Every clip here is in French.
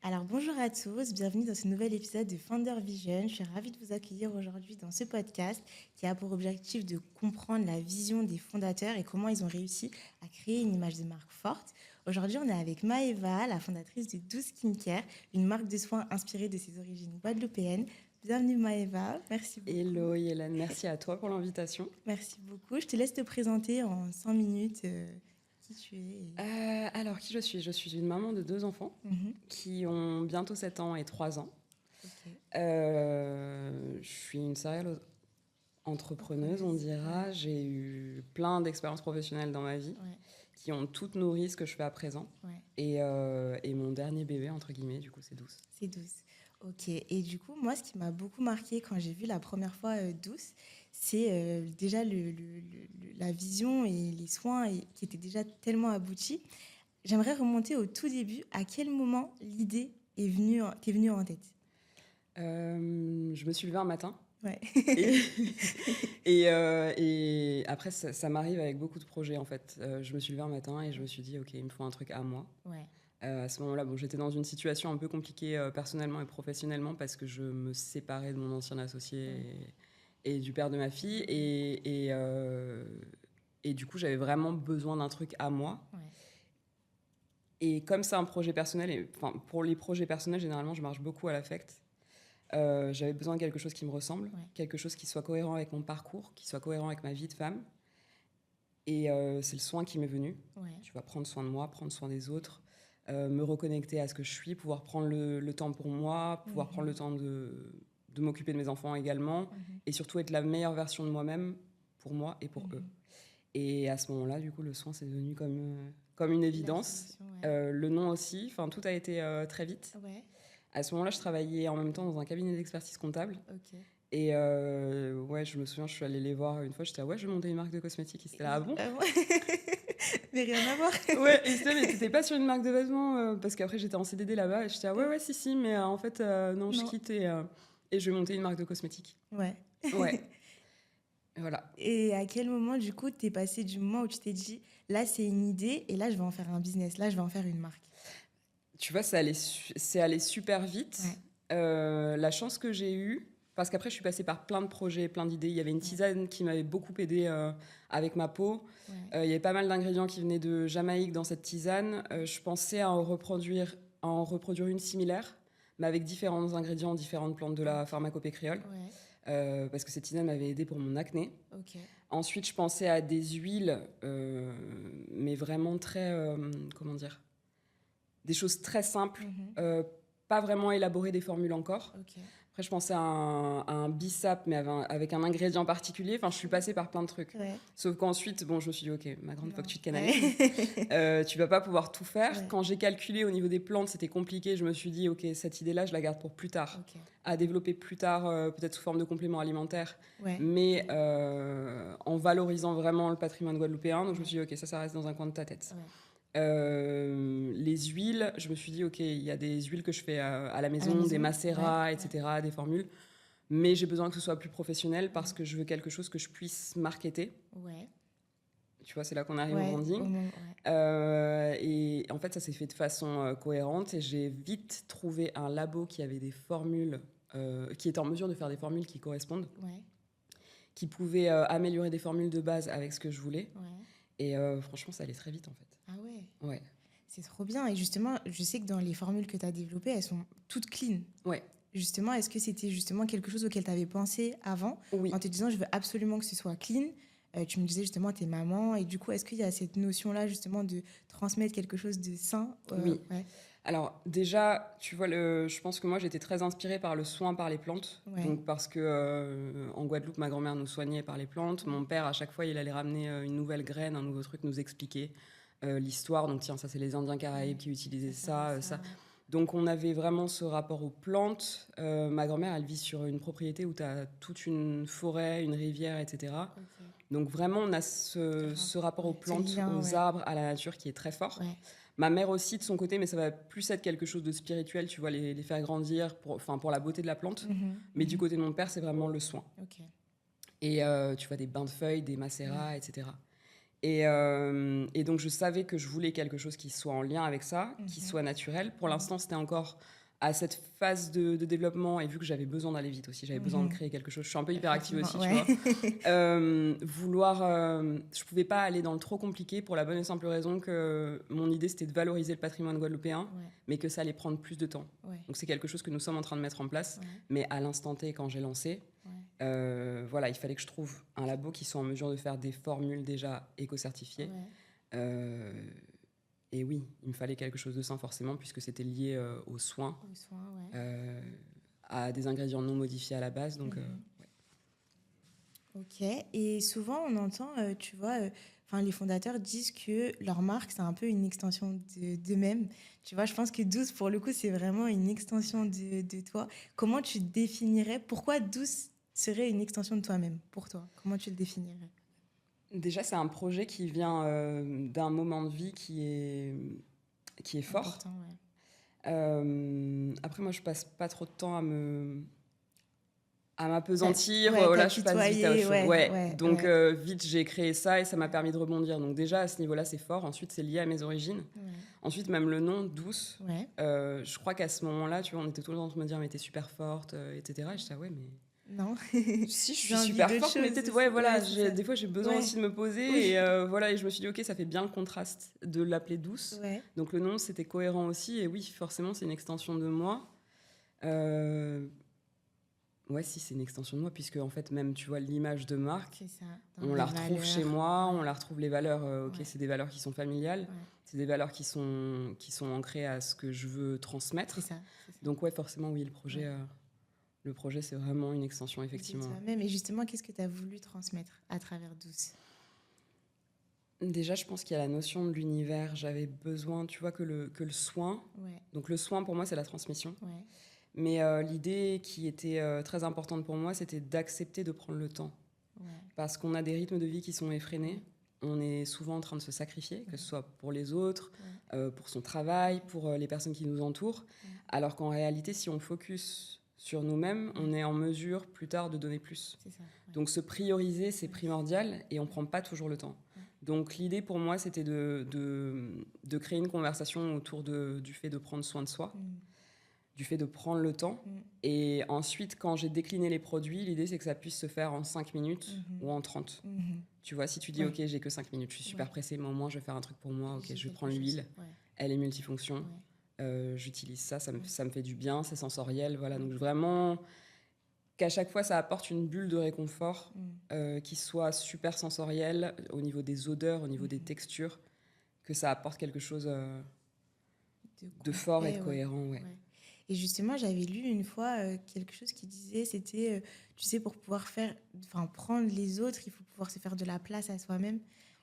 Alors bonjour à tous, bienvenue dans ce nouvel épisode de Founder Vision. Je suis ravie de vous accueillir aujourd'hui dans ce podcast qui a pour objectif de comprendre la vision des fondateurs et comment ils ont réussi à créer une image de marque forte. Aujourd'hui, on est avec Maëva, la fondatrice de Douce Skincare, une marque de soins inspirée de ses origines guadeloupéennes. Bienvenue Maëva, merci beaucoup. Hello Hélène, merci à toi pour l'invitation. Merci beaucoup. Je te laisse te présenter en 5 minutes qui tu es. Alors, qui je suis? Je suis une maman de 2 enfants qui ont bientôt 7 ans et 3 ans. Ok. Je suis une serial entrepreneuse, on dira. J'ai eu plein d'expériences professionnelles dans ma vie Ouais, qui ont toutes nourri ce que je fais à présent. ouais. Et mon dernier bébé, entre guillemets, du coup, c'est Douce. C'est Douce. Ok. Et du coup, moi, ce qui m'a beaucoup marqué quand j'ai vu la première fois Douce, c'est déjà la vision et les soins qui étaient déjà tellement aboutis. J'aimerais remonter au tout début. À quel moment l'idée t'est venue en tête? Je me suis levée un matin. Ouais. Et après, ça m'arrive avec beaucoup de projets, en fait. Je me suis levée un matin et je me suis dit, OK, il me faut un truc à moi. Ouais. À ce moment-là, bon, j'étais dans une situation un peu compliquée personnellement et professionnellement parce que je me séparais de mon ancien associé et du père de ma fille. Et du coup, j'avais vraiment besoin d'un truc à moi. Ouais. Et comme c'est un projet personnel, enfin, pour les projets personnels, généralement, je marche beaucoup à l'affect. J'avais besoin de quelque chose qui me ressemble, quelque chose qui soit cohérent avec mon parcours, qui soit cohérent avec ma vie de femme. Et c'est le soin qui m'est venu. Ouais. Tu vas prendre soin de moi, prendre soin des autres. Me reconnecter à ce que je suis, pouvoir prendre le temps pour moi, pouvoir prendre le temps de m'occuper de mes enfants également, et surtout être la meilleure version de moi-même pour moi et pour eux. Et à ce moment-là, du coup, le soin, c'est devenu comme une évidence. Le nom aussi, enfin, tout a été très vite. Ouais. À ce moment-là, je travaillais en même temps dans un cabinet d'expertise comptable. Ok. Et ouais, je me souviens, je suis allée les voir une fois, j'étais ouais, je vais monter une marque de cosmétiques. Ils étaient là, ah bon? Mais rien à voir. Ouais, et c'était, mais t'étais pas sur une marque de vêtements parce qu'après j'étais en CDD là-bas et j'étais ouais, si, mais en fait, non, je quitte et je vais monter une marque de cosmétiques. Ouais. Ouais, voilà. Et à quel moment, du coup, t'es passé du moment où tu t'es dit, là, c'est une idée et là, je vais en faire un business, là, je vais en faire une marque? Tu vois, c'est allé super vite. La chance que j'ai eue, parce qu'après je suis passée par plein de projets, plein d'idées. Il y avait une tisane qui m'avait beaucoup aidée avec ma peau. Il y avait pas mal d'ingrédients qui venaient de Jamaïque dans cette tisane. Je pensais à en reproduire une similaire, mais avec différents ingrédients, différentes plantes de la pharmacopée créole. Parce que cette tisane m'avait aidée pour mon acné. Ensuite, je pensais à des huiles, mais vraiment très, comment dire, des choses très simples, pas vraiment élaborer des formules encore. Après, je pensais à un bissap, mais avec un ingrédient particulier. Enfin, je suis passée par plein de trucs. Sauf qu'ensuite, bon, je me suis dit, OK, ma grande, faut que tu te canalises. Tu vas pas pouvoir tout faire. Quand j'ai calculé au niveau des plantes, c'était compliqué. Je me suis dit, OK, cette idée-là, je la garde pour plus tard. À développer plus tard, peut-être sous forme de complément alimentaire, mais en valorisant vraiment le patrimoine guadeloupéen. Donc, je me suis dit, OK, ça reste dans un coin de ta tête. Les huiles, je me suis dit, OK, il y a des huiles que je fais à la maison, des macérats, etc., des formules. Mais j'ai besoin que ce soit plus professionnel parce que je veux quelque chose que je puisse marketer. Tu vois, c'est là qu'on arrive au branding. Et en fait, ça s'est fait de façon cohérente et j'ai vite trouvé un labo qui avait des formules, qui était en mesure de faire des formules qui correspondent, qui pouvait améliorer des formules de base avec ce que je voulais. Et franchement, ça allait très vite en fait. Ah ouais? Ouais. C'est trop bien. Et justement, je sais que dans les formules que tu as développées, elles sont toutes clean. Ouais. Justement, est-ce que c'était justement quelque chose auquel tu avais pensé avant, en te disant, je veux absolument que ce soit clean? Tu me disais justement, t'es maman. Et du coup, est-ce qu'il y a cette notion-là justement de transmettre quelque chose de sain? Oui. Alors déjà, tu vois, je pense que moi j'étais très inspirée par le soin par les plantes. Donc parce que en Guadeloupe, ma grand-mère nous soignait par les plantes. Mon père, à chaque fois, il allait ramener une nouvelle graine, un nouveau truc, nous expliquer l'histoire. Donc tiens, ça c'est les Indiens Caraïbes qui utilisaient ça. Donc on avait vraiment ce rapport aux plantes. Ma grand-mère, elle vit sur une propriété où tu as toute une forêt, une rivière, etc. Donc vraiment, on a ce rapport aux plantes, aux arbres, à la nature qui est très fort. Ma mère aussi de son côté, mais ça va plus être quelque chose de spirituel, tu vois, les faire grandir pour la beauté de la plante. Mais du côté de mon père, c'est vraiment le soin. Et tu vois, des bains de feuilles, des macérats, etc. Et donc, je savais que je voulais quelque chose qui soit en lien avec ça, qui soit naturel. Pour l'instant, c'était encore à cette phase de développement, et vu que j'avais besoin d'aller vite aussi, j'avais besoin de créer quelque chose. Je suis un peu hyperactive aussi, tu vois. Je pouvais pas aller dans le trop compliqué pour la bonne et simple raison que mon idée, c'était de valoriser le patrimoine guadeloupéen, mais que ça allait prendre plus de temps. Donc, c'est quelque chose que nous sommes en train de mettre en place, mais à l'instant T, quand j'ai lancé, voilà, il fallait que je trouve un labo qui soit en mesure de faire des formules déjà éco-certifiées. Et oui, il me fallait quelque chose de sain forcément, puisque c'était lié aux soins, à des ingrédients non modifiés à la base. Donc, Ok, et souvent on entend, tu vois, les fondateurs disent que leur marque, c'est un peu une extension d'eux-mêmes. Tu vois, je pense que Douce, pour le coup, c'est vraiment une extension de toi. Comment tu définirais, pourquoi Douce serait une extension de toi-même, pour toi? Comment tu le définirais? déjà, c'est un projet qui vient d'un moment de vie qui est fort. Important, Après, moi, je passe pas trop de temps à m'apesantir. Voilà, je passe vite à autre chose. Donc, vite, j'ai créé ça et ça m'a permis de rebondir. Donc, déjà, à ce niveau-là, c'est fort. Ensuite, c'est lié à mes origines. Ensuite, même le nom, Douce, je crois qu'à ce moment-là, tu vois, on était tout le temps en train de me dire, mais t'es super forte, etc. Et je disais, ouais, mais... Non. Si, je suis super forte, mais peut-être, voilà, des fois, j'ai besoin aussi de me poser. Et voilà, et je me suis dit, ok, ça fait bien le contraste de l'appeler Douce. Donc, le nom, c'était cohérent aussi. Et oui, forcément, c'est une extension de moi. Ouais, si, c'est une extension de moi, puisque en fait, même, tu vois, l'image de marque, on la retrouve chez moi, on la retrouve les valeurs. C'est des valeurs qui sont familiales, c'est des valeurs qui sont ancrées à ce que je veux transmettre. C'est ça. Donc, ouais, forcément, oui, le projet, c'est vraiment une extension, effectivement. Toi-même. Et justement, qu'est-ce que tu as voulu transmettre à travers Douce? Déjà, je pense qu'il y a la notion de l'univers. J'avais besoin, tu vois, que le soin. Donc, le soin, pour moi, c'est la transmission. Mais l'idée qui était très importante pour moi, c'était d'accepter de prendre le temps. Parce qu'on a des rythmes de vie qui sont effrénés. On est souvent en train de se sacrifier, que ce soit pour les autres, pour son travail, pour les personnes qui nous entourent. Alors qu'en réalité, si on focus sur nous-mêmes, on est en mesure plus tard de donner plus. Donc se prioriser, c'est primordial et on ne prend pas toujours le temps. Donc l'idée pour moi, c'était de créer une conversation autour du fait de prendre soin de soi. Du fait de prendre le temps. Et ensuite, quand j'ai décliné les produits, l'idée, c'est que ça puisse se faire en 5 minutes ou en 30. Tu vois, si tu dis, OK, j'ai que 5 minutes, je suis super pressée, mais au moins, je vais faire un truc pour moi. OK, je vais prendre l'huile. Elle est multifonction. J'utilise ça, ça me fait du bien, c'est sensoriel. Voilà, donc vraiment, qu'à chaque fois, ça apporte une bulle de réconfort qui soit super sensorielle au niveau des odeurs, au niveau des textures, que ça apporte quelque chose de fort et de cohérent. Et justement, j'avais lu une fois quelque chose qui disait, c'était, tu sais, pour pouvoir prendre les autres, il faut pouvoir se faire de la place à soi-même,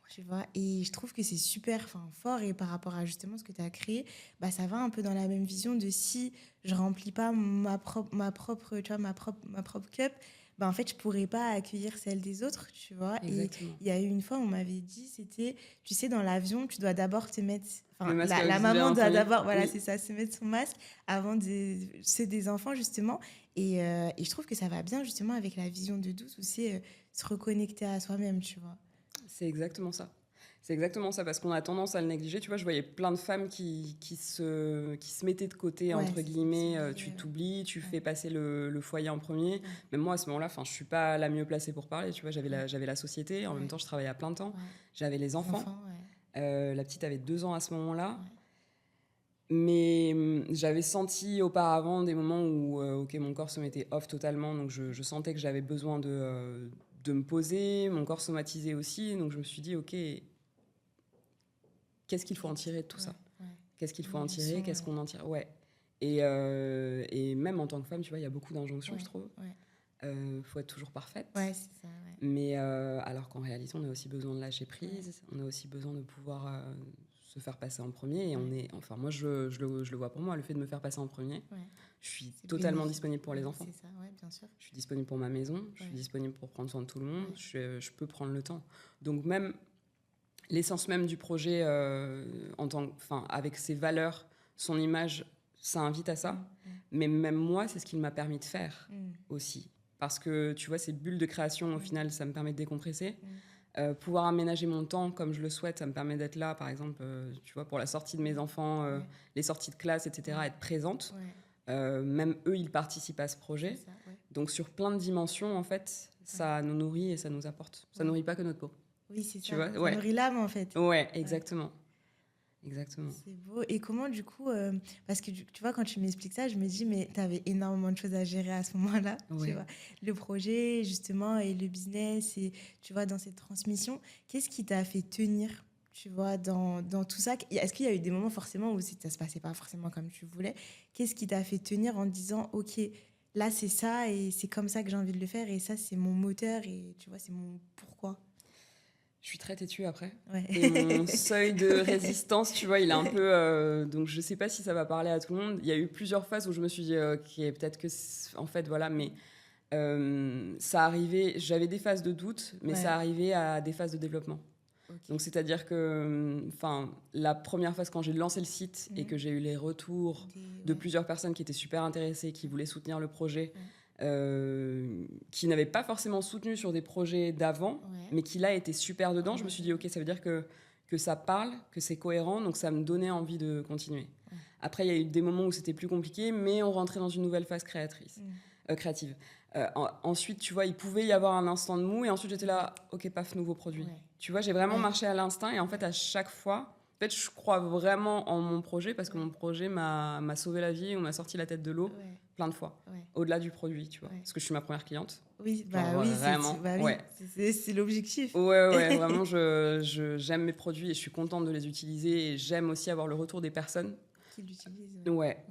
tu vois. Et je trouve que c'est super fort, et par rapport à justement ce que tu as créé, bah, ça va un peu dans la même vision de si je remplis pas ma propre cup, bah, en fait, je pourrais pas accueillir celle des autres, tu vois. Exactement. Et il y a eu une fois, on m'avait dit, c'était, tu sais, dans l'avion, tu dois d'abord te mettre... La maman doit d'abord, c'est ça, se mettre son masque avant ceux des enfants, justement. Et je trouve que ça va bien, justement, avec la vision de Douce aussi, se reconnecter à soi-même, tu vois. C'est exactement ça. C'est exactement ça, parce qu'on a tendance à le négliger. Tu vois, je voyais plein de femmes qui se mettaient de côté, entre guillemets. Tu t'oublies, tu fais passer le foyer en premier. Même moi, à ce moment-là, je ne suis pas la mieux placée pour parler. Tu vois, j'avais la société. En même temps, je travaillais à plein temps. J'avais les enfants. La petite avait 2 ans à ce moment-là. Mais j'avais senti auparavant des moments où mon corps se mettait off totalement. Donc, je sentais que j'avais besoin de me poser. Mon corps somatisait aussi. Donc, je me suis dit, OK... Qu'est-ce qu'il faut en tirer de tout ça ? Qu'est-ce qu'il faut en tirer ? Qu'est-ce qu'on en tire ? Et même en tant que femme, tu vois, il y a beaucoup d'injonctions, je trouve. Faut être toujours parfaite. C'est ça, Mais alors qu'en réalité, on a aussi besoin de lâcher prise. On a aussi besoin de pouvoir se faire passer en premier. Et moi, je le vois pour moi. Le fait de me faire passer en premier, je suis totalement disponible pour les enfants. C'est ça, bien sûr. Je suis disponible pour ma maison. Je suis disponible pour prendre soin de tout le monde. Je peux prendre le temps. Donc même... L'essence même du projet, avec ses valeurs, son image, ça invite à ça. Mais même moi, c'est ce qu'il m'a permis de faire aussi. Parce que, tu vois, ces bulles de création, au final, ça me permet de décompresser. pouvoir aménager mon temps comme je le souhaite, ça me permet d'être là, par exemple, tu vois, pour la sortie de mes enfants, les sorties de classe, etc., être présente. Même eux, ils participent à ce projet. Ça, donc, sur plein de dimensions, en fait, ça nous nourrit et ça nous apporte. Ça nourrit pas que notre peau. Oui, c'est ça. Vois ça nourrit l'âme, en fait. Ouais, exactement. Exactement. C'est beau. Et comment, du coup, parce que tu vois, quand tu m'expliques ça, je me dis, mais tu avais énormément de choses à gérer à ce moment-là. Tu vois, le projet, justement, et le business, et tu vois, dans cette transmission, qu'est-ce qui t'a fait tenir, tu vois, dans tout ça? Est-ce qu'il y a eu des moments, forcément, où ça se passait pas forcément comme tu voulais? Qu'est-ce qui t'a fait tenir en disant, OK, là, c'est ça, et c'est comme ça que j'ai envie de le faire, et ça, c'est mon moteur, et tu vois, c'est mon pourquoi? Je suis très têtue après. Et mon seuil de résistance, tu vois, il est un peu... donc, je sais pas si ça va parler à tout le monde. Il y a eu plusieurs phases où je me suis dit, OK, peut-être que... En fait, voilà, mais ça arrivait... J'avais des phases de doute, mais ça arrivait à des phases de développement. Donc, c'est-à-dire que la première phase, quand j'ai lancé le site et que j'ai eu les retours de plusieurs personnes qui étaient super intéressées, qui voulaient soutenir le projet... qui n'avait pas forcément soutenu sur des projets d'avant, mais qui là était super dedans, je me suis dit ok, ça veut dire que ça parle, que c'est cohérent, donc ça me donnait envie de continuer. Après, il y a eu des moments où c'était plus compliqué, mais on rentrait dans une nouvelle phase créative. Ensuite, tu vois, il pouvait y avoir un instant de mou, et ensuite j'étais là, ok, paf, nouveau produit. Tu vois, j'ai vraiment marché à l'instinct, et en fait, à chaque fois, en fait, je crois vraiment en mon projet, parce que mon projet m'a sauvé la vie, ou m'a sorti la tête de l'eau plein de fois, au-delà du produit, tu vois, parce que je suis ma première cliente. Oui, vraiment, c'est l'objectif. Ouais, vraiment, j'aime mes produits et je suis contente de les utiliser, et j'aime aussi avoir le retour des personnes qui l'utilisent.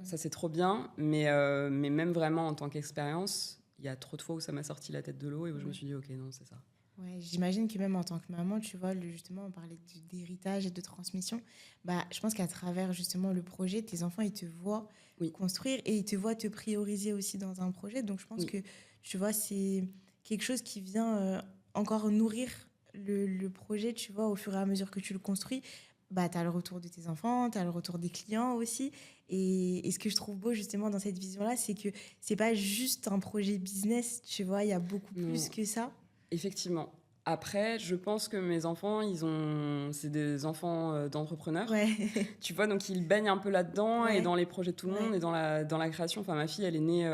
Ça c'est trop bien, mais même vraiment en tant qu'expérience, il y a trop de fois où ça m'a sorti la tête de l'eau et où je me suis dit ok, non, c'est ça. Ouais, j'imagine que même en tant que maman, tu vois, justement, on parlait d'héritage et de transmission. Je pense qu'à travers justement le projet, tes enfants, ils te voient construire et ils te voient te prioriser aussi dans un projet. Donc, je pense que, tu vois, c'est quelque chose qui vient encore nourrir le projet, tu vois, au fur et à mesure que tu le construis. Tu as le retour de tes enfants, tu as le retour des clients aussi. Et ce que je trouve beau justement dans cette vision-là, c'est que c'est pas juste un projet business, tu vois, il y a beaucoup plus que ça. Effectivement. Après, je pense que mes enfants, c'est des enfants d'entrepreneurs. Tu vois, donc ils baignent un peu là-dedans et dans les projets de tout le monde et dans la création. Enfin, ma fille, elle est née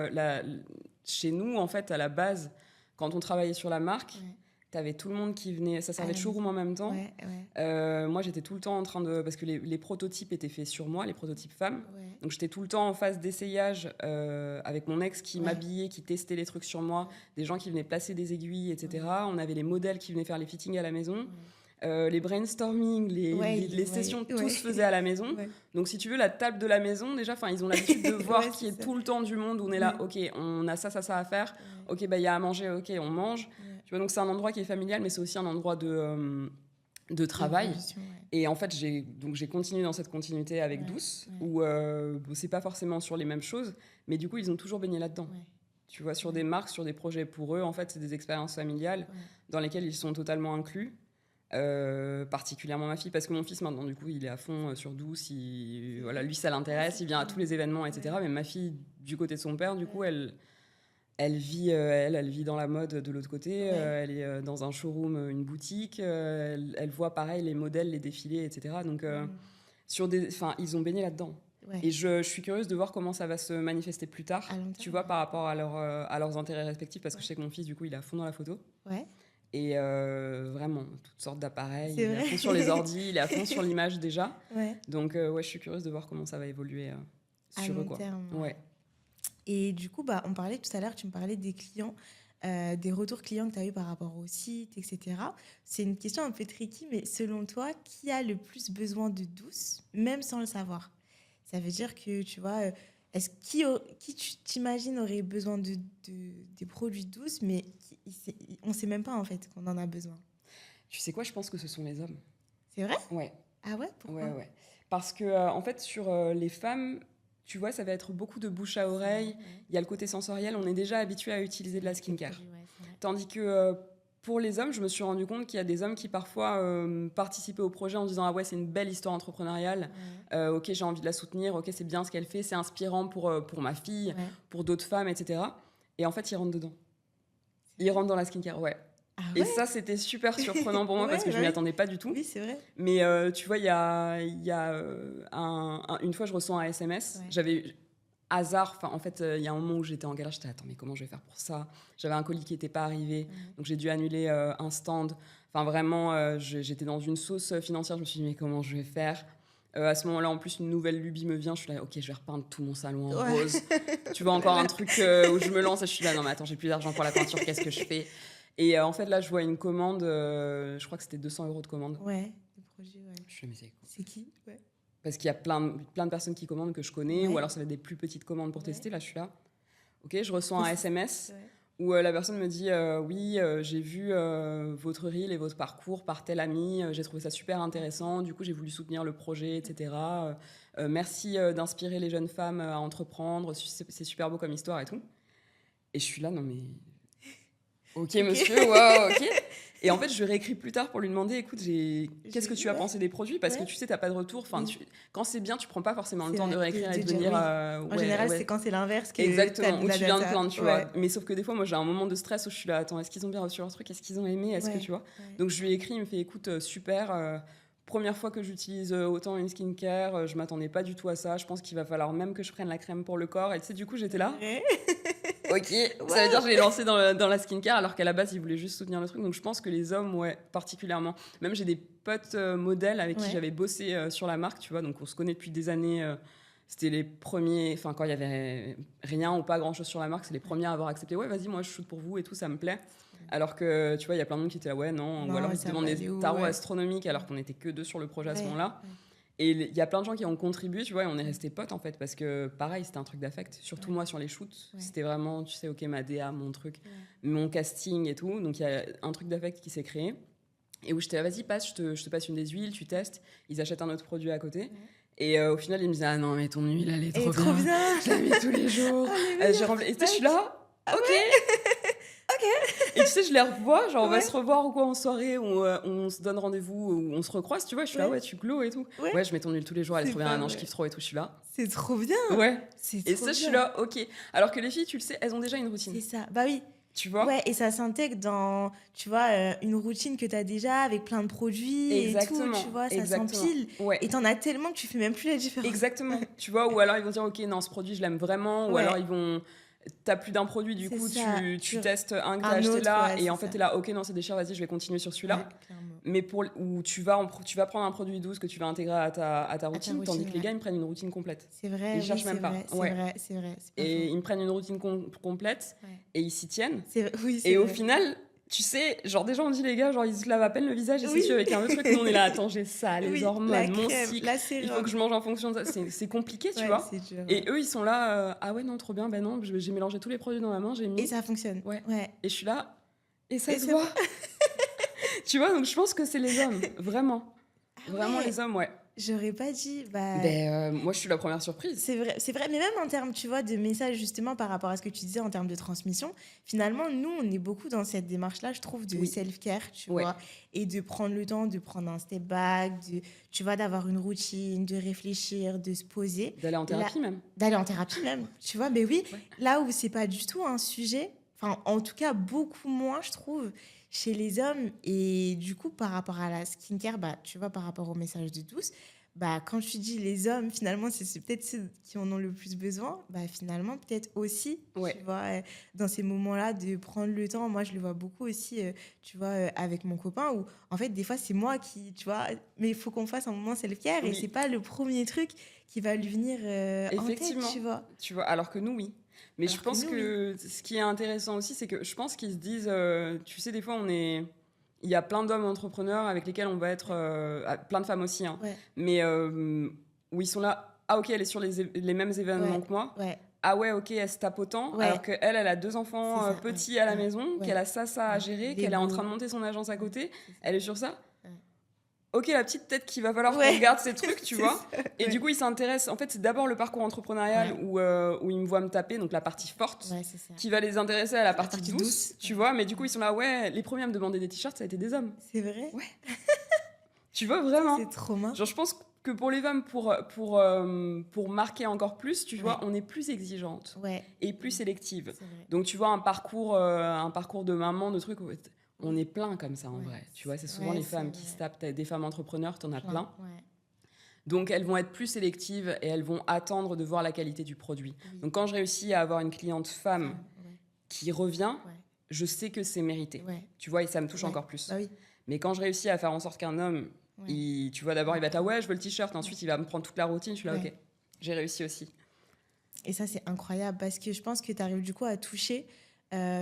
chez nous, en fait, à la base, quand on travaillait sur la marque. T'avais tout le monde qui venait, ça servait de showroom en même temps. Moi, j'étais tout le temps en train de... Parce que les prototypes étaient faits sur moi, les prototypes femmes. Donc, j'étais tout le temps en phase d'essayage avec mon ex qui m'habillait, qui testait les trucs sur moi, des gens qui venaient placer des aiguilles, etc. On avait les modèles qui venaient faire les fittings à la maison. Les brainstorming, les sessions, tout se faisait à la maison. Donc, si tu veux, la table de la maison, déjà, ils ont l'habitude de voir qu'il y ait tout le temps du monde où on est là, ok, on a ça à faire, ok, il y a à manger, ok, on mange. Tu vois, donc c'est un endroit qui est familial, mais c'est aussi un endroit de travail. Et en fait, j'ai continué dans cette continuité avec Douce, où c'est pas forcément sur les mêmes choses, mais du coup, ils ont toujours baigné là-dedans. Tu vois, sur des marques, sur des projets pour eux, en fait, c'est des expériences familiales dans lesquelles ils sont totalement inclus. Particulièrement ma fille, parce que mon fils maintenant, du coup, il est à fond sur Douce. Voilà, lui, ça l'intéresse, il vient à tous les événements, etc. Mais ma fille, du côté de son père, du coup, elle vit dans la mode de l'autre côté, elle est dans un showroom, une boutique, elle voit pareil les modèles, les défilés, etc. Donc, ils ont baigné là-dedans. Et je suis curieuse de voir comment ça va se manifester plus tard, tu vois, par rapport à leurs intérêts respectifs, parce que je sais que mon fils, du coup, il est à fond dans la photo. Et vraiment, toutes sortes d'appareils, il est à fond sur les ordis, il est à fond sur l'image déjà. Donc, je suis curieuse de voir comment ça va évoluer sur eux, quoi. Terme. Et du coup, on parlait tout à l'heure, tu me parlais des clients, des retours clients que tu as eu par rapport au site, etc. C'est une question un peu tricky, mais selon toi, qui a le plus besoin de Douce, même sans le savoir? Ça veut dire que, tu vois, qui tu t'imagines aurait besoin des produits Douce, mais on ne sait même pas, en fait, qu'on en a besoin? Tu sais quoi, je pense que ce sont les hommes. C'est vrai? Ouais. Ah ouais? Pourquoi? Ouais. Parce que, en fait, sur les femmes... Tu vois, ça va être beaucoup de bouche à oreille. Il y a le côté sensoriel. On est déjà habitué à utiliser de la skincare. Tandis que pour les hommes, je me suis rendu compte qu'il y a des hommes qui parfois participaient au projet en disant « Ah ouais, c'est une belle histoire entrepreneuriale. Ok, j'ai envie de la soutenir. Ok, c'est bien ce qu'elle fait. C'est inspirant pour ma fille, pour d'autres femmes, etc. » Et en fait, ils rentrent dedans. Ils rentrent dans la skincare, Ah Et ouais? ça, c'était super surprenant pour moi parce que je bah m'y oui. attendais pas du tout. Oui, c'est vrai. Mais tu vois, une fois, je reçois un SMS. Ouais. J'avais hasard. Enfin, en fait, il y a un moment où j'étais en galère. J'étais, attends, mais comment je vais faire pour ça? J'avais un colis qui n'était pas arrivé. Ouais. Donc, j'ai dû annuler un stand. Enfin, vraiment, j'étais dans une sauce financière. Je me suis dit, mais comment je vais faire? À ce moment-là, en plus, une nouvelle lubie me vient. Je suis là, ok, je vais repeindre tout mon salon en Ouais. rose. Tu vois, encore un truc où je me lance et je suis là, non, mais attends, j'ai plus d'argent pour la peinture. Qu'est-ce que je fais? Et en fait, là, je vois une commande. Je crois que c'était 200 € de commande. Ouais, le projet, ouais. Je fais, mais c'est quoi? C'est qui? Ouais. Parce qu'il y a plein de personnes qui commandent que je connais, Ouais. ou alors ça va être des plus petites commandes pour Ouais. tester. Là, je suis là. Ok, je reçois un SMS Ouais. où la personne me dit oui, j'ai vu votre reel et votre parcours par tel ami, j'ai trouvé ça super intéressant, du coup j'ai voulu soutenir le projet, etc. Merci d'inspirer les jeunes femmes à entreprendre, c'est super beau comme histoire et tout. Et je suis là, non mais... Ok, monsieur, wow, ok. Et en fait, je réécris plus tard pour lui demander, écoute, qu'est-ce que tu as pensé des produits? Parce que tu sais, t'as pas de retour. Enfin, quand c'est bien, tu prends pas forcément le temps de réécrire et de dire venir. oui. En général, c'est quand c'est l'inverse que exactement, où t'as tu viens de data. plaindre, tu vois. Mais sauf que des fois, moi, j'ai un moment de stress où je suis là, attends, est-ce qu'ils ont bien reçu leur truc? Est-ce qu'ils ont aimé? Est-ce que tu vois? Donc, je lui ai écrit, il me fait, écoute, super. Première fois que j'utilise autant une skincare, je m'attendais pas du tout à ça. Je pense qu'il va falloir même que je prenne la crème pour le corps. Et tu sais, du coup, j'étais là. Ok, ça veut dire que je l'ai lancé dans la skincare alors qu'à la base, il voulait juste soutenir le truc. Donc je pense que les hommes, ouais, particulièrement. Même j'ai des potes modèles avec qui j'avais bossé sur la marque, tu vois. Donc on se connaît depuis des années. C'était les premiers, enfin quand il y avait rien ou pas grand-chose sur la marque, c'est les premiers à avoir accepté. Ouais, vas-y, moi je shoot pour vous et tout, ça me plaît. Alors que tu vois, il y a plein de monde qui étaient là, ouais, non. Ou alors ils te demandent des tarots astronomiques alors qu'on était que deux sur le projet à ce moment-là. Et il y a plein de gens qui ont contribué, tu vois, et on est restés potes en fait, parce que pareil, c'était un truc d'affect. Surtout moi sur les shoots, c'était vraiment, tu sais, ok, ma DA, mon truc, mon casting et tout. Donc il y a un truc d'affect qui s'est créé. Et où j'étais là, vas-y, passe, je te passe une des huiles, tu testes. Ils achètent un autre produit à côté. Et au final, ils me disaient, ah non, mais ton huile, elle est trop bien. Je la mets tous les jours. J'ai rempli. Et tu sais, je suis là, ok. Et tu sais, je les revois, genre on va se revoir ou quoi en soirée, on se donne rendez-vous, ou on se recroise, tu vois. Je suis là, ouais, tu glow et tout. Ouais, je mets ton huile tous les jours, elle est trop bien. Non, je kiffe trop et tout, je suis là. C'est trop bien. Ouais. Et ça, je suis là, ok. Alors que les filles, tu le sais, elles ont déjà une routine. C'est ça, bah oui. Tu vois? Ouais, et ça s'intègre dans, tu vois, une routine que tu as déjà avec plein de produits et tout, tu vois, ça s'empile. Ouais. Et t'en as tellement que tu fais même plus la différence. Exactement. Tu vois, ou alors ils vont dire, ok, non, ce produit, je l'aime vraiment, ou alors ils vont... T'as plus d'un produit, du coup, tu testes un que t'as acheté là, et en fait, t'es là, ok, non, c'est des chers, vas-y, je vais continuer sur celui-là. Mais où tu vas prendre un produit 12 que tu vas intégrer à ta routine, tandis que les gars, ils me prennent une routine complète. C'est vrai, ils cherchent même pas. C'est vrai. Et ils me prennent une routine complète, et ils s'y tiennent. Oui, et au final... Tu sais, genre déjà on dit les gars, genre ils se lavent à peine le visage et c'est sûr avec un autre truc, nous on est là, attends j'ai ça, les hormones, mon cycle, il faut que je mange en fonction de ça, c'est compliqué tu vois. Dur, et eux ils sont là, ah ouais non trop bien, ben non, j'ai mélangé tous les produits dans ma main, j'ai mis. Et ça fonctionne. Ouais. Et je suis là, et ça se voit. Tu vois, donc je pense que c'est les hommes, vraiment. Vraiment les hommes, ouais. J'aurais pas dit. Moi, je suis la première surprise. C'est vrai. Mais même en termes, tu vois, de messages, justement, par rapport à ce que tu disais en termes de transmission, finalement, nous, on est beaucoup dans cette démarche-là, je trouve, de self-care, tu vois, et de prendre le temps de prendre un step back, tu vois, d'avoir une routine, de réfléchir, de se poser. D'aller en thérapie même. D'aller en thérapie même, tu vois. Mais oui, là où c'est pas du tout un sujet, enfin, en tout cas, beaucoup moins, je trouve, chez les hommes. Et du coup, par rapport à la skincare, tu vois, par rapport au message de tous, quand tu dis les hommes, finalement, c'est peut-être ceux qui en ont le plus besoin. Finalement, peut-être aussi, tu vois, dans ces moments-là, de prendre le temps. Moi, je le vois beaucoup aussi, tu vois, avec mon copain, où, en fait, des fois, c'est moi qui, tu vois, mais il faut qu'on fasse un moment self-care, et c'est pas le premier truc qui va lui venir en tête, tu vois. Alors que nous, oui. Mais je pense que ce qui est intéressant aussi, c'est que je pense qu'ils se disent, tu sais, des fois, il y a plein d'hommes entrepreneurs avec lesquels on va être, plein de femmes aussi, hein, mais où ils sont là, ah ok, elle est sur les mêmes événements que moi, ah ouais, ok, elle se tape autant, alors qu'elle, elle a 2 enfants petits à la maison, qu'elle a ça à gérer, qu'elle est en train de monter son agence à côté, elle est sur ça. Ok, la petite tête qu'il va falloir qu'on regarde ces trucs, tu vois. Et du coup, il s'intéresse. En fait, c'est d'abord le parcours entrepreneurial où il me voit me taper, donc la partie forte, qui va les intéresser à la partie douce, tu vois. Mais du coup, ils sont là, les premiers à me demander des t-shirts, ça a été des hommes. C'est vrai. Ouais. Tu vois, vraiment. C'est trop marrant. Genre, je pense que pour les femmes, pour marquer encore plus, tu vois, on est plus exigeante et plus sélective. Donc, tu vois, un parcours de maman, de trucs... On est plein comme ça, en vrai. Tu vois, c'est souvent les femmes qui se tapent. T'as des femmes entrepreneurs, t'en as plein. Ouais. Donc, elles vont être plus sélectives et elles vont attendre de voir la qualité du produit. Oui. Donc, quand je réussis à avoir une cliente femme qui revient, Ouais. je sais que c'est mérité. Ouais. Tu vois, et ça me touche encore plus. Bah oui. Mais quand je réussis à faire en sorte qu'un homme, tu vois, d'abord, il va être là, ouais, je veux le t-shirt. Ensuite, il va me prendre toute la routine. Je suis là, ok, j'ai réussi aussi. Et ça, c'est incroyable parce que je pense que tu arrives du coup à toucher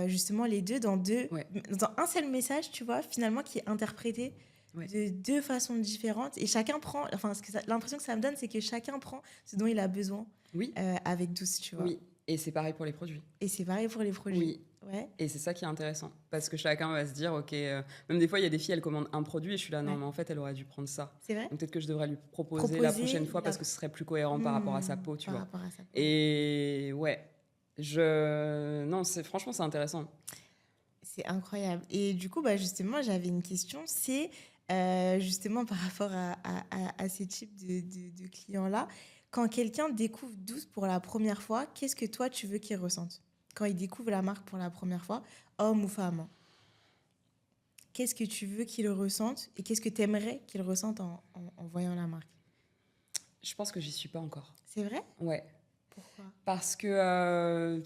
justement les deux dans un seul message, tu vois, finalement, qui est interprété de deux façons différentes. Et chacun prend, l'impression que ça me donne, c'est que chacun prend ce dont il a besoin avec Douce, tu vois. Oui, et c'est pareil pour les produits. Et c'est pareil pour les produits. Oui. Ouais. Et c'est ça qui est intéressant. Parce que chacun va se dire, ok, même des fois, il y a des filles, elles commandent un produit et je suis là, non, mais en fait, elle aurait dû prendre ça. C'est vrai. Donc peut-être que je devrais lui proposer la prochaine fois parce que ce serait plus cohérent par rapport à sa peau, tu vois. Et ouais, non, franchement, c'est intéressant. C'est incroyable. Et du coup, justement, j'avais une question, c'est justement par rapport à ces types de clients-là. Quand quelqu'un découvre Douce pour la première fois, qu'est-ce que toi, tu veux qu'il ressente ? Quand il découvre la marque pour la première fois, homme ou femme, qu'est-ce que tu veux qu'il ressente et qu'est-ce que tu aimerais qu'il ressente en voyant la marque ? Je pense que j'y suis pas encore. C'est vrai ? Ouais. Pourquoi ? Parce que,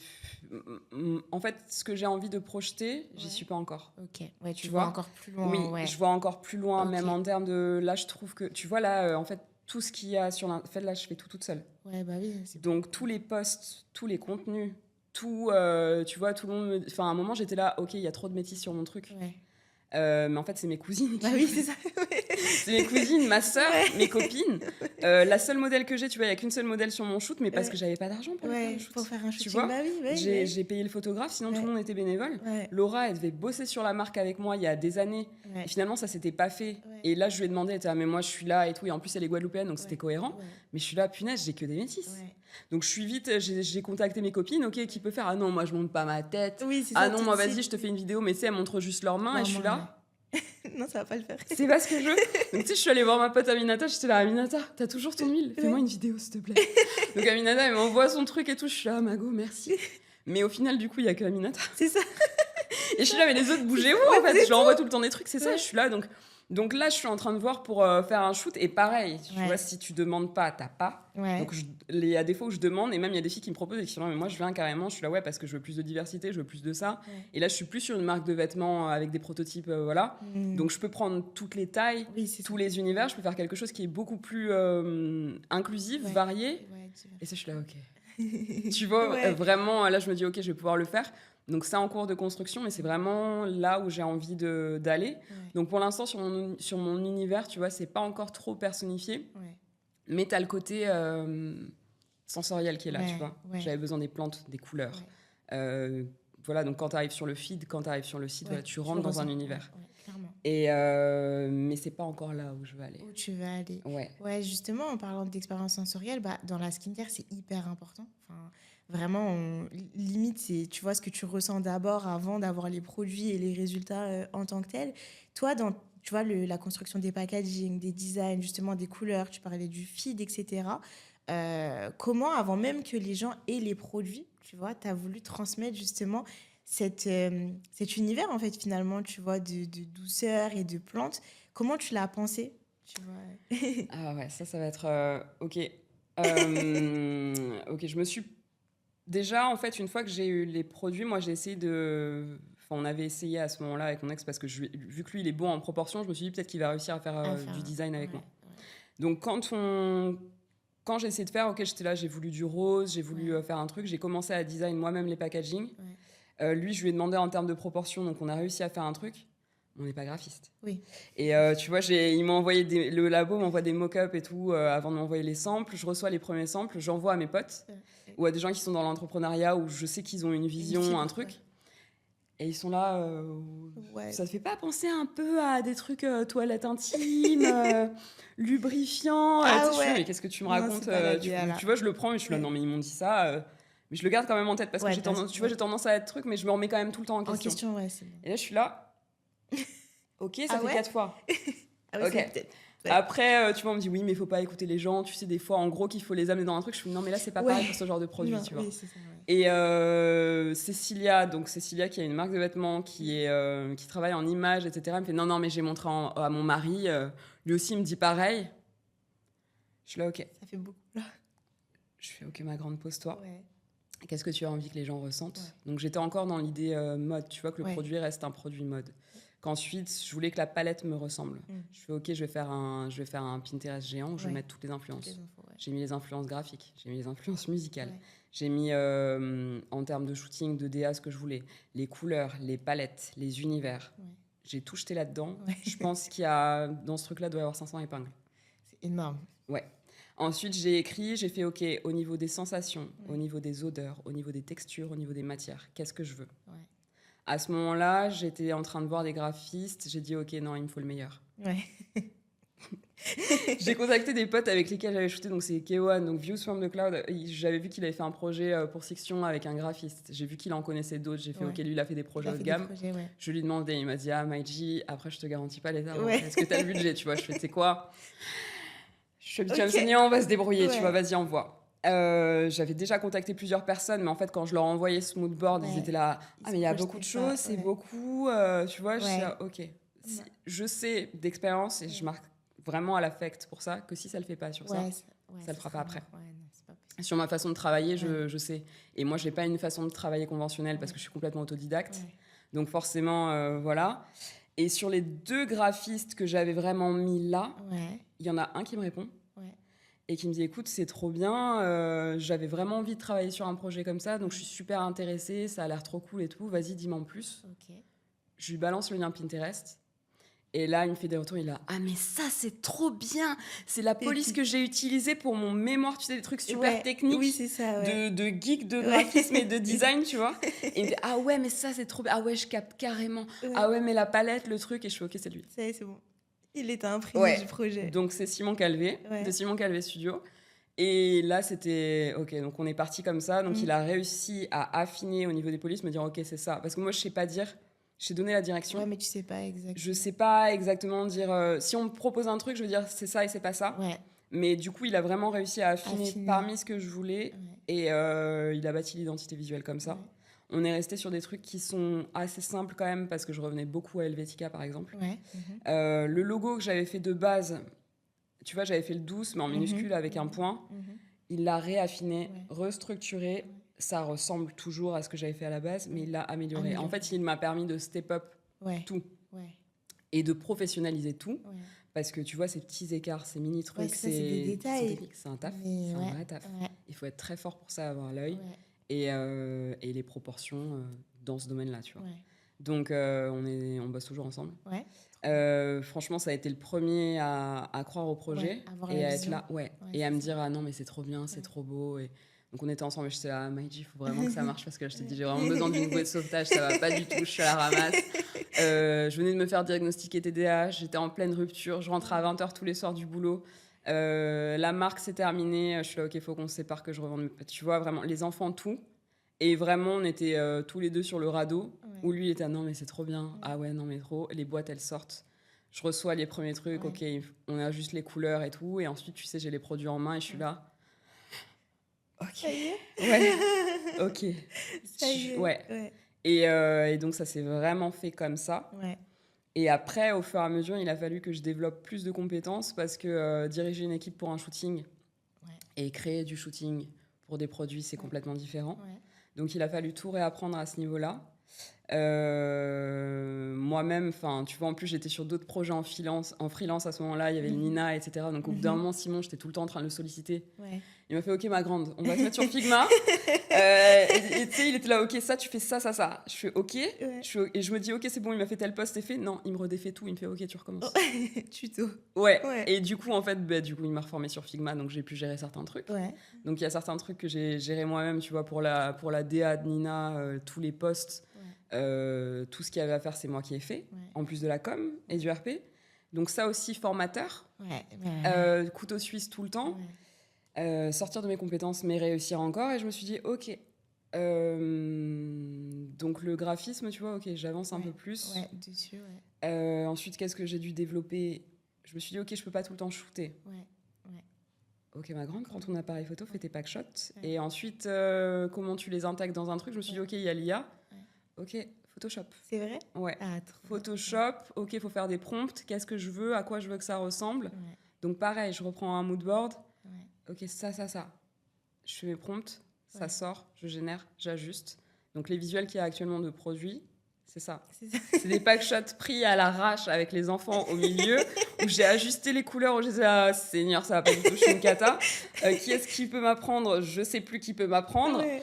en fait, ce que j'ai envie de projeter, j'y suis pas encore. Ok, ouais, tu vois encore plus loin. Oui, je vois encore plus loin, même en termes de... Là, je trouve que... Tu vois, là, en fait, tout ce qu'il y a sur... En fait, là, je fais tout toute seule. Ouais, bah oui. Donc, tous les posts, tous les contenus, tout, tu vois, tout le monde... Enfin, à un moment, j'étais là, ok, il y a trop de métis sur mon truc. Ouais. Mais en fait, c'est mes cousines. Bah oui, c'est ça. C'est mes cousines, ma sœur, mes copines. La seule modèle que j'ai, tu vois, il n'y a qu'une seule modèle sur mon shoot, mais parce que j'avais pas d'argent pour faire un shoot. Tu vois, bah oui, j'ai payé le photographe, sinon tout le monde était bénévole. Laura, elle devait bosser sur la marque avec moi il y a des années. Et finalement, ça s'était pas fait. Et là, je lui ai demandé, elle était, mais moi, je suis là et tout. Et en plus, elle est guadeloupéenne, donc c'était cohérent. Mais je suis là, punaise, j'ai que des métis. Donc je suis vite, j'ai contacté mes copines, ok, qui peut faire ? Ah non, moi, je monte pas ma tête. Ah non, moi, vas-y, je te fais une vidéo, mais tu sais, elle montre juste leurs mains et je suis là. Non, ça va pas le faire. C'est pas ce que je veux. Donc, tu sais, je suis allée voir ma pote Aminata. J'étais là, Aminata, t'as toujours ton huile ? Fais-moi une vidéo, s'il te plaît. Donc, Aminata, elle m'envoie son truc et tout. Je suis là, Mago, merci. Mais au final, du coup, il y a que Aminata. C'est ça. Et je suis là, mais les autres, bougez-vous, en fait. Je leur envoie tout le temps des trucs, c'est ça. Je suis là, donc là, je suis en train de voir pour faire un shoot. Et pareil, tu vois, si tu demandes pas, t'as pas. Donc, il y a des fois où je demande. Et même, il y a des filles qui me proposent et qui sont là, mais moi, je viens carrément. Je suis là, ouais, parce que je veux plus de diversité, je veux plus de ça. Et là, je suis plus sur une marque de vêtements avec des prototypes, voilà. Donc, je peux prendre toutes les tailles, tous les univers. Je peux faire quelque chose qui est beaucoup plus inclusif, varié. Et ça, je suis là, ok. Tu vois, vraiment, là, je me dis, ok, je vais pouvoir le faire. Donc, c'est en cours de construction, mais c'est vraiment là où j'ai envie d'aller. Donc, pour l'instant, sur mon univers, tu vois, c'est pas encore trop personnifié. Mais tu as le côté sensoriel qui est là, tu vois. J'avais besoin des plantes, des couleurs. Voilà, donc quand tu arrives sur le feed, quand tu arrives sur le site, voilà, tu rentres dans un univers. Et mais c'est pas encore là où je veux aller. Où tu veux aller. Ouais, justement, en parlant d'expérience sensorielle, dans la skincare, c'est hyper important. Enfin, vraiment, limite, c'est, tu vois, ce que tu ressens d'abord avant d'avoir les produits et les résultats en tant que tels. Toi, tu vois, la construction des packaging, des designs, justement, des couleurs, tu parlais du feed, etc. Comment, avant même que les gens aient les produits, tu vois, tu as voulu transmettre justement cet univers, en fait, finalement, tu vois, de douceur et de plantes. Comment tu l'as pensé, tu vois? Ah ouais, ça va être... ok. Ok, je me suis... Déjà, en fait, une fois que j'ai eu les produits, moi, j'ai essayé de... Enfin, on avait essayé à ce moment-là avec mon ex parce que vu que lui, il est bon en proportion, je me suis dit peut-être qu'il va réussir à faire du design avec moi. Donc, quand j'ai essayé de faire, ok, j'étais là, j'ai voulu du rose, j'ai voulu faire un truc, j'ai commencé à design moi-même les packaging. Lui, je lui ai demandé en termes de proportion, donc on a réussi à faire un truc. On n'est pas graphiste. Et tu vois, il m'a envoyé le labo m'envoie des mock-ups et tout avant de m'envoyer les samples. Je reçois les premiers samples, j'envoie à mes potes ou à des gens qui sont dans l'entrepreneuriat où je sais qu'ils ont une vision, un truc. Et ils sont là, ça te fait pas penser un peu à des trucs toilettes intimes, lubrifiants mais qu'est-ce que tu me racontes tu vois, je le prends et je suis là, non mais ils m'ont dit ça, mais je le garde quand même en tête parce que j'ai tendance à être truc, mais je me remets quand même tout le temps en question. C'est bon. Et là, je suis là, ok, ça fait 4 fois. Ok. Après, tu vois, on me dit oui, mais il faut pas écouter les gens. Tu sais, des fois, en gros, qu'il faut les amener dans un truc. Je fais non, mais là, c'est pas pareil pour ce genre de produit, Non, tu vois. oui, c'est ça, ouais. Et Cécilia qui a une marque de vêtements, qui travaille en images, etc., elle me fait non, mais j'ai montré à mon mari. Lui aussi, il me dit pareil. Je suis là, ok. Ça fait beaucoup, là. Je fais ok, ma grande, pose-toi. Ouais. Qu'est-ce que tu as envie que les gens ressentent? Ouais. Donc, j'étais encore dans l'idée mode, tu vois, que le Ouais. produit reste un produit mode. Qu'ensuite, je voulais que la palette me ressemble. Je fais ok, je vais faire un Pinterest géant où je vais mettre toutes les influences. Toutes les infos, ouais. J'ai mis les influences graphiques, j'ai mis les influences musicales, Ouais. j'ai mis en termes de shooting, de DA, ce que je voulais, les couleurs, les palettes, les univers. Ouais. J'ai tout jeté là-dedans. Ouais. Je pense qu'il y a, dans ce truc-là, doit y avoir 500 épingles. C'est énorme. Ouais. Ensuite, j'ai écrit, j'ai fait OK, au niveau des sensations, au niveau des odeurs, au niveau des textures, au niveau des matières, qu'est-ce que je veux? Ouais. À ce moment-là, j'étais en train de voir des graphistes, j'ai dit OK, non, il me faut le meilleur. Ouais. J'ai contacté des potes avec lesquels j'avais shooté, donc c'est Kewan, donc Views from the Cloud. J'avais vu qu'il avait fait un projet pour Sixion avec un graphiste. J'ai vu qu'il en connaissait d'autres. J'ai fait OK, lui il a fait des projets haut de gamme. Ouais. Je lui ai demandé, il m'a dit Maïji, après je te garantis pas les arbres. Ouais. Est-ce que t'as le budget, tu vois? Je fais, tu sais quoi? Je suis habituée à me signer, on va se débrouiller, tu vois, vas-y, envoie. J'avais déjà contacté plusieurs personnes, mais en fait, quand je leur envoyais ce moodboard, ils étaient là, mais il y a beaucoup de choses, c'est beaucoup, tu vois, je suis là, OK. Je sais d'expérience, et je marque vraiment à l'affect pour ça, que si ça le fait pas sur ça le fera pas après. Non, sur ma façon de travailler, je sais. Et moi, j'ai pas une façon de travailler conventionnelle parce que je suis complètement autodidacte. Donc forcément, voilà. Et sur les 2 graphistes que j'avais vraiment mis là, il y en a un qui me répond et qui me dit écoute, c'est trop bien, j'avais vraiment envie de travailler sur un projet comme ça, donc je suis super intéressée, ça a l'air trop cool et tout, vas-y, dis-moi en plus. Je lui balance le lien Pinterest. Et là, il me fait des retours, il est là, mais ça, c'est trop bien. C'est la police que j'ai utilisée pour mon mémoire, tu sais, des trucs super techniques, oui, c'est ça, de geek, de graphisme et de design, tu vois. Et il me dit, mais ça, c'est trop bien. Je capte carrément. Mais la palette, le truc, et je fais, ok, c'est lui. Ça y est, c'est bon. Il était imprégné du projet. Donc, c'est Simon Calvé, de Simon Calvé Studio. Et là, c'était, ok, donc on est parti comme ça. Donc, il a réussi à affiner au niveau des polices, me dire, ok, c'est ça. Parce que moi, je sais pas dire... Je t'ai donné la direction. Ouais, mais tu sais pas exactement. Je sais pas exactement dire... si on me propose un truc, je veux dire c'est ça et c'est pas ça. Ouais. Mais du coup, il a vraiment réussi à affiner parmi ce que je voulais. Ouais. Et il a bâti l'identité visuelle comme ça. Ouais. On est resté sur des trucs qui sont assez simples quand même, parce que je revenais beaucoup à Helvetica, par exemple. Ouais. Le logo que j'avais fait de base, tu vois, j'avais fait le douce, mais en minuscule avec un point. Il l'a réaffiné, restructuré. Ça ressemble toujours à ce que j'avais fait à la base, mais il l'a amélioré. En fait, il m'a permis de step up tout et de professionnaliser tout. Parce que tu vois, ces petits écarts, ces mini trucs, c'est des détails. C'est un taf, c'est un vrai taf. Il faut être très fort pour ça, avoir l'œil et les proportions dans ce domaine-là, tu vois. Donc, on bosse toujours ensemble. Franchement, ça a été le premier à croire au projet et à être là, et à me dire non, mais c'est trop bien, c'est trop beau. Et donc on était ensemble et j'étais là, Maïji, il faut vraiment que ça marche parce que là, je t'ai dit, j'ai vraiment besoin d'une bouée de sauvetage, ça va pas du tout, je suis à la ramasse. Je venais de me faire diagnostiquer TDAH, j'étais en pleine rupture, je rentrais à 20h tous les soirs du boulot. La marque s'est terminée, je suis là, ok, il faut qu'on se sépare, que je revende. Tu vois, vraiment, les enfants, tout. Et vraiment, on était tous les deux sur le radeau, où lui, il était non, mais c'est trop bien. Ah ouais, non, mais trop. Les boîtes, elles sortent. Je reçois les premiers trucs, ok, on a juste les couleurs et tout. Et ensuite, tu sais, j'ai les produits en main et je suis là. Ok. Ça y est. Ouais. Ok. Ça y est. Ouais. Et donc, ça s'est vraiment fait comme ça. Ouais. Et après, au fur et à mesure, il a fallu que je développe plus de compétences parce que diriger une équipe pour un shooting et créer du shooting pour des produits, c'est complètement différent. Ouais. Donc, il a fallu tout réapprendre à ce niveau-là. Moi-même, tu vois, en plus j'étais sur d'autres projets en freelance à ce moment-là, il y avait le Nina, etc. Donc au bout d'un moment, Simon, j'étais tout le temps en train de le solliciter. Il m'a fait ok, ma grande, on va se mettre sur Figma. Et tu sais, il était là, ok, ça, tu fais ça. Je fais ok, et je me dis ok, c'est bon, il m'a fait tel poste, c'est fait. Non, il me redéfait tout, il me fait ok, tu recommences. Tuto. Ouais. Et du coup, en fait, il m'a reformé sur Figma, donc j'ai pu gérer certains trucs. Donc il y a certains trucs que j'ai géré moi-même, tu vois, pour la DA de Nina, tous les posts. Tout ce qu'il y avait à faire, c'est moi qui ai fait, en plus de la com et du RP. Donc ça aussi, formateur. Couteau suisse tout le temps. Sortir de mes compétences, mais réussir encore. Et je me suis dit, ok. Donc le graphisme, tu vois, ok, j'avance un peu plus. Dessus, ensuite, qu'est-ce que j'ai dû développer? je me suis dit, ok, je peux pas tout le temps shooter. Ouais. Ok, ma grande, prends ton appareil photo, fais tes packshots. Ouais. Et ensuite, comment tu les intègres dans un truc? Je me suis dit, ok, il y a l'IA. Ok, Photoshop. C'est vrai? Ouais. Ah, trop Photoshop, ok, il faut faire des prompts. Qu'est-ce que je veux? À quoi je veux que ça ressemble? Ouais. Donc, pareil, je reprends un mood board. Ouais. Ok, ça. Je fais mes prompts, ça Ouais. sort, je génère, j'ajuste. Donc, les visuels qu'il y a actuellement de produits, c'est ça. C'est ça. C'est des packshots pris à l'arrache avec les enfants au milieu, où j'ai ajusté les couleurs, où j'étais là, Seigneur, ça va pas du tout, je suis une cata. Qui est-ce qui peut m'apprendre? Je sais plus qui peut m'apprendre. Ouais.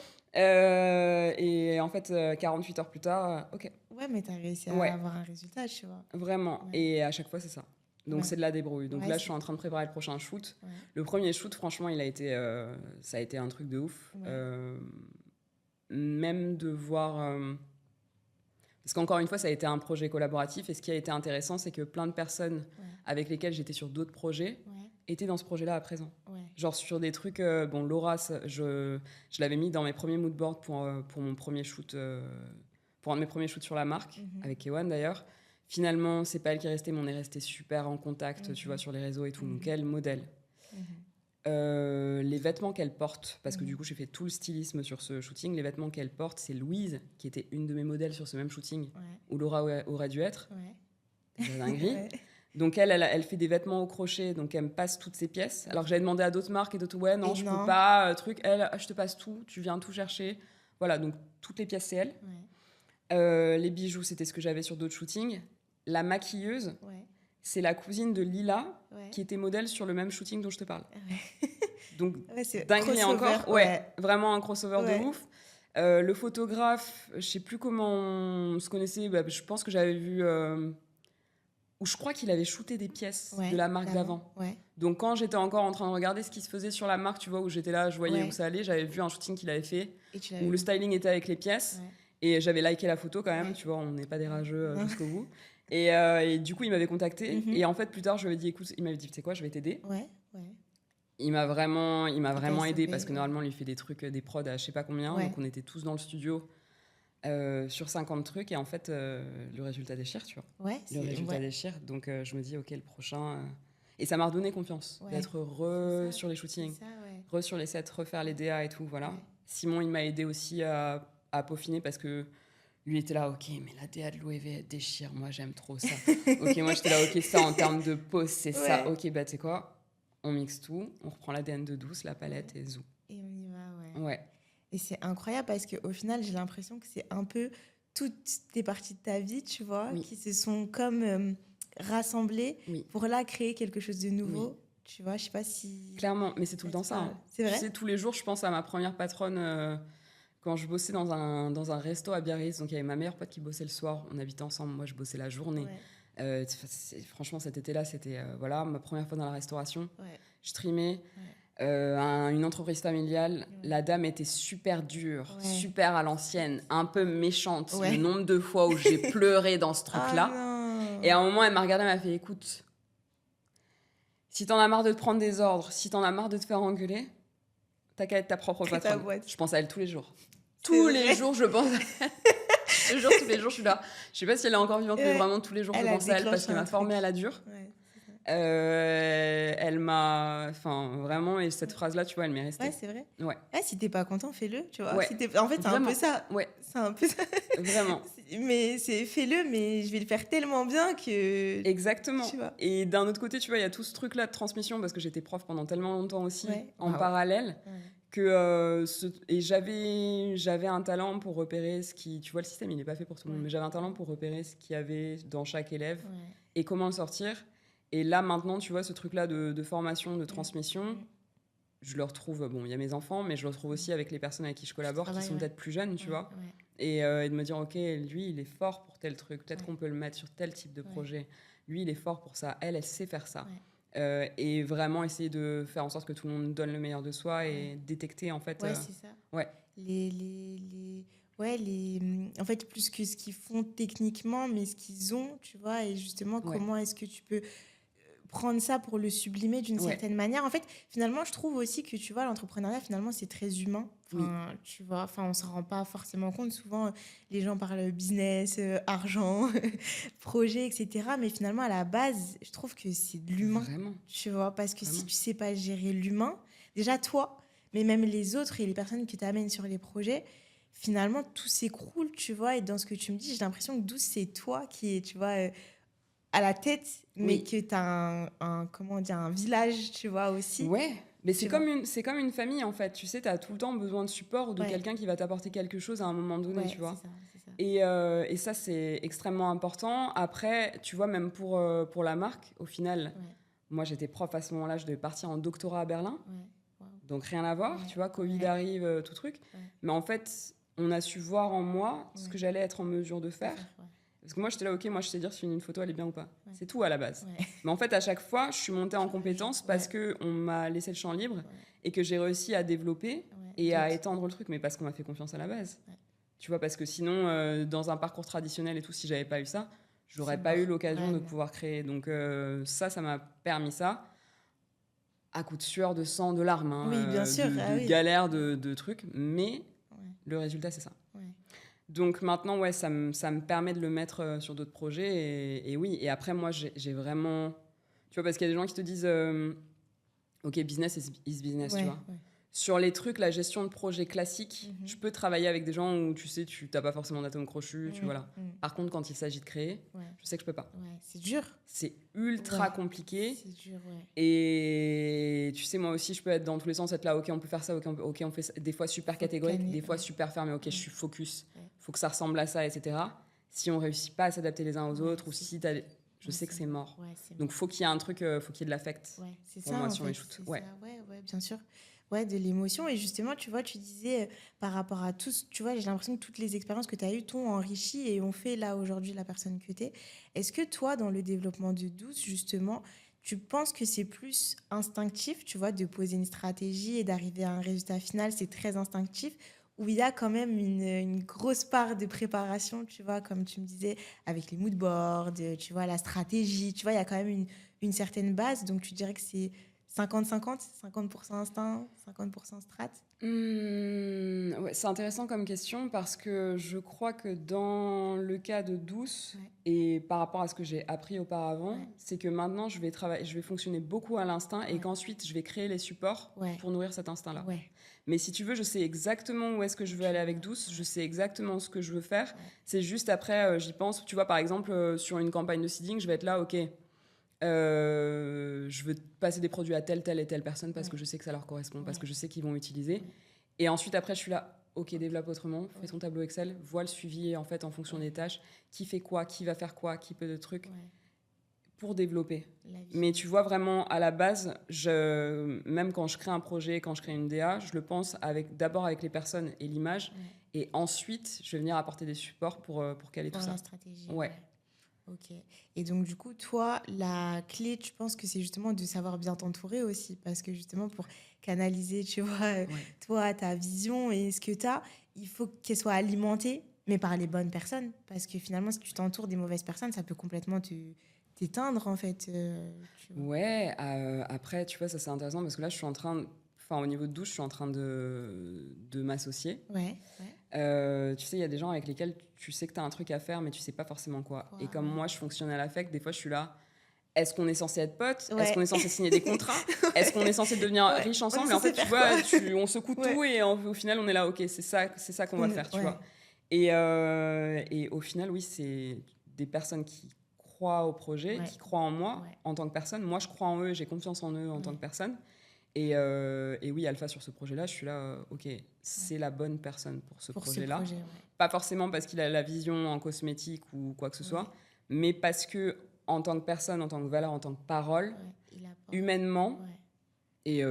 Et en fait, 48 heures plus tard, ok. Ouais, mais t'as réussi à Ouais. avoir un résultat, tu vois. Vraiment. Ouais. Et à chaque fois, c'est ça. Donc, Ouais. c'est de la débrouille. Donc Ouais, là, c'est- je suis en train de préparer le prochain shoot. Ouais. Le premier shoot, franchement, ça a été un truc de ouf. Ouais. Même de voir... Parce qu'encore une fois, ça a été un projet collaboratif. Et ce qui a été intéressant, c'est que plein de personnes avec lesquelles j'étais sur d'autres projets étaient dans ce projet-là à présent. Ouais. Genre sur des trucs... bon, Laura, je l'avais mis dans mes premiers moodboards pour mon premier shoot... pour un de mes premiers shoots sur la marque, avec Kewan d'ailleurs. Finalement, c'est pas elle qui est restée, mais on est resté super en contact, tu vois, sur les réseaux et tout. Donc, elle, modèle. Les vêtements qu'elle porte, parce que du coup, j'ai fait tout le stylisme sur ce shooting. Les vêtements qu'elle porte, c'est Louise, qui était une de mes modèles sur ce même shooting, où Laura aurait dû être. C'est la dinguerie. Ouais. Donc, elle fait des vêtements au crochet, donc elle me passe toutes ses pièces. Alors que j'avais demandé à d'autres marques et d'autres, ouais, non, je peux pas, truc. Elle, je te passe tout, tu viens tout chercher. Voilà, donc toutes les pièces, c'est elle. Les bijoux, c'était ce que j'avais sur d'autres shootings. La maquilleuse, c'est la cousine de Lila, qui était modèle sur le même shooting dont je te parle. Donc, dinguerie encore. Ouais, vraiment un crossover de ouf. Le photographe, je sais plus comment on se connaissait. Bah, je pense que j'avais vu... où je crois qu'il avait shooté des pièces de la marque d'avant. Donc, quand j'étais encore en train de regarder ce qui se faisait sur la marque, tu vois, où j'étais là, je voyais où ça allait, j'avais vu un shooting qu'il avait fait, où le styling était avec les pièces. Et j'avais liké la photo quand même, tu vois, on n'est pas des rageux jusqu'au bout. Et du coup, il m'avait contacté. Et en fait, plus tard, je lui ai dit, écoute, il m'avait dit, tu sais quoi, je vais t'aider. Il m'a vraiment aidé parce que normalement, il fait des trucs, des prods à je sais pas combien. Donc, on était tous dans le studio sur 50 trucs. Et en fait, le résultat déchire, tu vois. Le résultat déchire. Donc, je me dis, ok, le prochain. Et ça m'a redonné confiance d'être sur les shootings, sur les sets, refaire les DA et tout. Voilà. Simon, il m'a aidé aussi à peaufiner parce que lui était là, ok, mais la DA de l'OEV, elle déchire, moi j'aime trop ça. Ok, moi j'étais là, ok, ça en termes de pose, c'est ça. Ok, bah tu sais quoi, on mixe tout, on reprend l'ADN de Douce, la palette et zou. Et on y va, Et c'est incroyable parce qu'au final, j'ai l'impression que c'est un peu toutes tes parties de ta vie, tu vois, qui se sont comme rassemblées pour là créer quelque chose de nouveau. Tu vois, je sais pas si... Clairement, mais c'est tout le temps ça. C'est vrai. Tu sais, tous les jours, je pense à ma première patronne... Quand je bossais dans un resto à Biarritz, donc il y avait ma meilleure pote qui bossait le soir, on habitait ensemble, moi je bossais la journée. Franchement, cet été-là, c'était voilà, ma première fois dans la restauration. Je trimais une entreprise familiale. La dame était super dure, super à l'ancienne, un peu méchante. Le nombre de fois où j'ai pleuré dans ce truc-là. Et à un moment, elle m'a regardée, elle m'a fait, écoute, si t'en as marre de te prendre des ordres, si t'en as marre de te faire engueuler, t'as qu'à être ta propre patronne. Je pense à elle tous les jours. Tous les jours, je pense à elle. Tous les jours, je suis là. Je sais pas si elle est encore vivante, mais vraiment tous les jours, je pense à elle parce qu'elle m'a formée à la dure. Elle m'a... Enfin, vraiment, et cette phrase-là, tu vois, elle m'est restée. Ouais, c'est vrai. Si t'es pas content, fais-le, tu vois. En fait, c'est vraiment. un peu ça. C'est un peu ça. Vraiment. Mais fais-le, mais je vais le faire tellement bien que... Exactement. Tu vois. Et d'un autre côté, tu vois, il y a tout ce truc-là de transmission, parce que j'étais prof pendant tellement longtemps aussi, en parallèle. Que et j'avais un talent pour repérer ce qui... Tu vois, le système, il n'est pas fait pour tout le monde, mais j'avais un talent pour repérer ce qu'il y avait dans chaque élève et comment le sortir. Et là, maintenant, tu vois, ce truc-là de formation, de transmission, je le retrouve... Bon, il y a mes enfants, mais je le retrouve aussi avec les personnes avec qui je collabore, qui sont peut-être plus jeunes, tu vois. Et de me dire, OK, lui, il est fort pour tel truc. Peut-être qu'on peut le mettre sur tel type de projet. Lui, il est fort pour ça. Elle sait faire ça. Et vraiment essayer de faire en sorte que tout le monde donne le meilleur de soi et détecter en fait... c'est ça. En fait, plus que ce qu'ils font techniquement, mais ce qu'ils ont, tu vois, et justement, comment est-ce que tu peux prendre ça pour le sublimer d'une certaine manière. En fait, finalement, je trouve aussi que, tu vois, l'entrepreneuriat, finalement, c'est très humain. Enfin, tu vois, enfin, on s'en rend pas forcément compte. Souvent, les gens parlent business, argent, projet, etc. Mais finalement, à la base, je trouve que c'est de l'humain, Vraiment, tu vois. Parce que si vraiment. tu sais pas gérer l'humain, déjà toi, mais même les autres et les personnes que tu amènes sur les projets, finalement, tout s'écroule, tu vois. Et dans ce que tu me dis, j'ai l'impression que Douce, c'est toi qui es, tu vois, à la tête, mais Oui. que tu as comment dire, un village, tu vois, aussi. Ouais, mais Tu vois. c'est comme une famille en fait. Tu sais, tu as tout le temps besoin de support ou de Ouais, quelqu'un qui va t'apporter quelque chose à un moment donné, ouais, tu c'est vois. ça, c'est ça. Et ça, c'est extrêmement important. Après, tu vois, même pour la marque, au final, Ouais, moi j'étais prof à ce moment-là, je devais partir en doctorat à Berlin. ouais, wow. Donc rien à voir, Ouais, tu vois, Covid ouais, arrive, tout truc. ouais, Mais en fait, on a su voir en moi ce ouais. que j'allais être en mesure de faire. Ouais. Parce que moi, j'étais là, ok, moi je sais dire si une photo elle est bien ou pas. Ouais. C'est tout à la base. Ouais. Mais en fait, à chaque fois, je suis montée en Tu compétence rajoutes, parce ouais, qu'on m'a laissé le champ libre ouais, et que j'ai réussi à développer ouais. et à D'autres. étendre le truc, mais parce qu'on m'a fait confiance à la base. Ouais. Tu vois, parce que sinon, dans un parcours traditionnel et tout, si j'avais pas eu ça, C'est j'aurais pas eu mort. l'occasion Ouais, de non. pouvoir créer. Donc ça m'a permis ça à coup de sueur, de sang, de larmes, hein, Oui, bien sûr. Ah de oui. galères, de trucs, mais Ouais, le résultat, c'est ça. ouais. Donc maintenant, ouais, ça me permet de le mettre sur d'autres projets. Et oui, et après, moi, j'ai vraiment... Tu vois, parce qu'il y a des gens qui te disent, OK, business is business, tu Ouais, vois. ouais. Sur les trucs, la gestion de projet classique, Mhm. je peux travailler avec des gens où, tu sais, tu n'as pas forcément d'atome crochu, tu voilà. Mhm. Par contre, quand il s'agit de créer, Ouais, je sais que je peux pas. ouais. C'est dur. C'est ultra Ouais. compliqué. C'est dur, ouais. Et tu sais, moi aussi, je peux être dans tous les sens, être là, ok, on peut faire ça, ok, on fait ça. Des fois super Faut catégorique, canner, des fois ouais. super fermé, ok, je Ouais. suis focus, Ouais. faut que ça ressemble à ça, etc. Si on réussit pas à s'adapter les uns aux Ouais, autres, ou si t'as... Je ouais, sais que c'est mort. Ouais, c'est Donc mort. faut qu'il y ait un truc, faut qu'il y ait de l'affect, Ouais, c'est pour ça moi, en sur les fait, shoots. c'est ça. Ouais. Ouais, ouais, bien sûr. Ouais, de l'émotion. Et justement, tu vois, tu disais par rapport à tous, tu vois, j'ai l'impression que toutes les expériences que tu as eues t'ont enrichi et ont fait là aujourd'hui la personne que tu es. Est-ce que toi, dans le développement de Douce, justement, tu penses que c'est plus instinctif, tu vois, de poser une stratégie et d'arriver à un résultat final, c'est très instinctif, ou il y a quand même une grosse part de préparation, tu vois, comme tu me disais, avec les mood boards, tu vois, la stratégie, tu vois, il y a quand même une certaine base, donc tu dirais que c'est 50-50, 50% instinct, 50% strat. Ouais, c'est intéressant comme question parce que je crois que dans le cas de Douce, Ouais. et par rapport à ce que j'ai appris auparavant, Ouais. c'est que maintenant je vais fonctionner beaucoup à l'instinct et Ouais. qu'ensuite je vais créer les supports Ouais. pour nourrir cet instinct-là. Ouais. Mais si tu veux, je sais exactement où est-ce que je veux aller avec Douce, je sais exactement ce que je veux faire. Ouais. C'est juste après, j'y pense. Tu vois, par exemple, sur une campagne de seeding, je vais être là, ok. Je veux passer des produits à telle et telle personne parce Ouais. que je sais que ça leur correspond, parce Ouais. que je sais qu'ils vont utiliser. Ouais. Et ensuite, après, je suis là, ok, développe autrement, fais Ouais. ton tableau Excel, vois le suivi en fait en fonction Ouais. des tâches, qui fait quoi, qui va faire quoi, qui peut de trucs, Ouais. pour développer. La vie. Mais tu vois, vraiment, à la base, même quand je crée un projet, quand je crée une DA, je le pense d'abord avec les personnes et l'image, Ouais. et ensuite, je vais venir apporter des supports pour caler tout Pour ça. la stratégie. Ouais. Ok. Et donc, du coup, toi, la clé, tu penses que c'est justement de savoir bien t'entourer aussi. Parce que justement, pour canaliser, tu vois, Ouais. toi, ta vision et ce que tu as, il faut qu'elle soit alimentée, mais par les bonnes personnes. Parce que finalement, si tu t'entoures des mauvaises personnes, ça peut complètement t'éteindre, en fait. Tu vois. Ouais, après, tu vois, ça c'est intéressant parce que là, je suis en train, enfin, au niveau de douche, je suis en train de m'associer. Ouais. Tu sais, il y a des gens avec lesquels tu sais que tu as un truc à faire, mais tu sais pas forcément quoi. Quoi, Et comme ouais. moi, je fonctionne à l'affect, des fois, je suis là. Est-ce qu'on est censé être potes? Ouais. Est-ce qu'on est censé signer des contrats? Est-ce qu'on est censé devenir Ouais. riche On ensemble? est Et en fait, censé tu faire vois, quoi? on secoue Ouais. tout et au final, on est là, ok, c'est ça qu'on va faire, tu Ouais. vois. Et au final, oui, c'est des personnes qui croient au projet, Ouais. qui croient en moi Ouais. en tant que personne. Moi, je crois en eux, j'ai confiance en eux en tant que personne. Et oui, Alpha, sur ce projet-là, je suis là, ok, c'est la bonne personne pour ce projet-là. projet, ouais. Pas forcément parce qu'il a la vision en cosmétique ou quoi que ce soit, Ouais. mais parce que en tant que personne, en tant que valeur, en tant que parole, Ouais. Il apporte. humainement, Ouais. et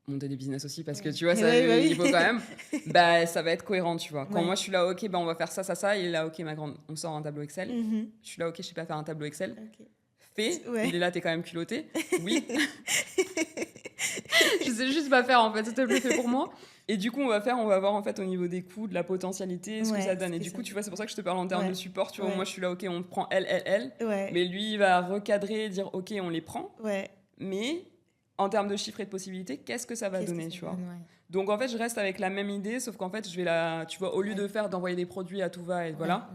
monter des business aussi, parce que Ouais. tu vois, ça, Ouais, bah oui. il faut quand même, bah, ça va être cohérent, tu vois. Quand Ouais. moi, je suis là, ok, bah, on va faire ça, il est là, ok, ma grande, on sort un tableau Excel. Mhm. Je suis là, ok, je sais pas faire un tableau Excel. Ok. Fais, Ouais. il est là, t'es quand même culotté. Oui. Je sais juste pas faire en fait, s'il te plaît, fais pour moi. Et du coup, on va voir en fait au niveau des coûts, de la potentialité, ce que Ouais, ça donne. ce Et que du ça coup, tu donne. vois, c'est pour ça que je te parle en termes Ouais. de support. Tu vois, Ouais. moi, je suis là, ok, on prend elle. Ouais. Mais lui, il va recadrer, dire, ok, on les prend. Ouais. Mais en termes de chiffres et de possibilités, qu'est-ce que ça va Qu'est-ce que donner, ça tu vois. donne, ouais. Donc en fait, je reste avec la même idée, sauf qu'en fait, tu vois, au lieu d'envoyer des produits à tout va et voilà,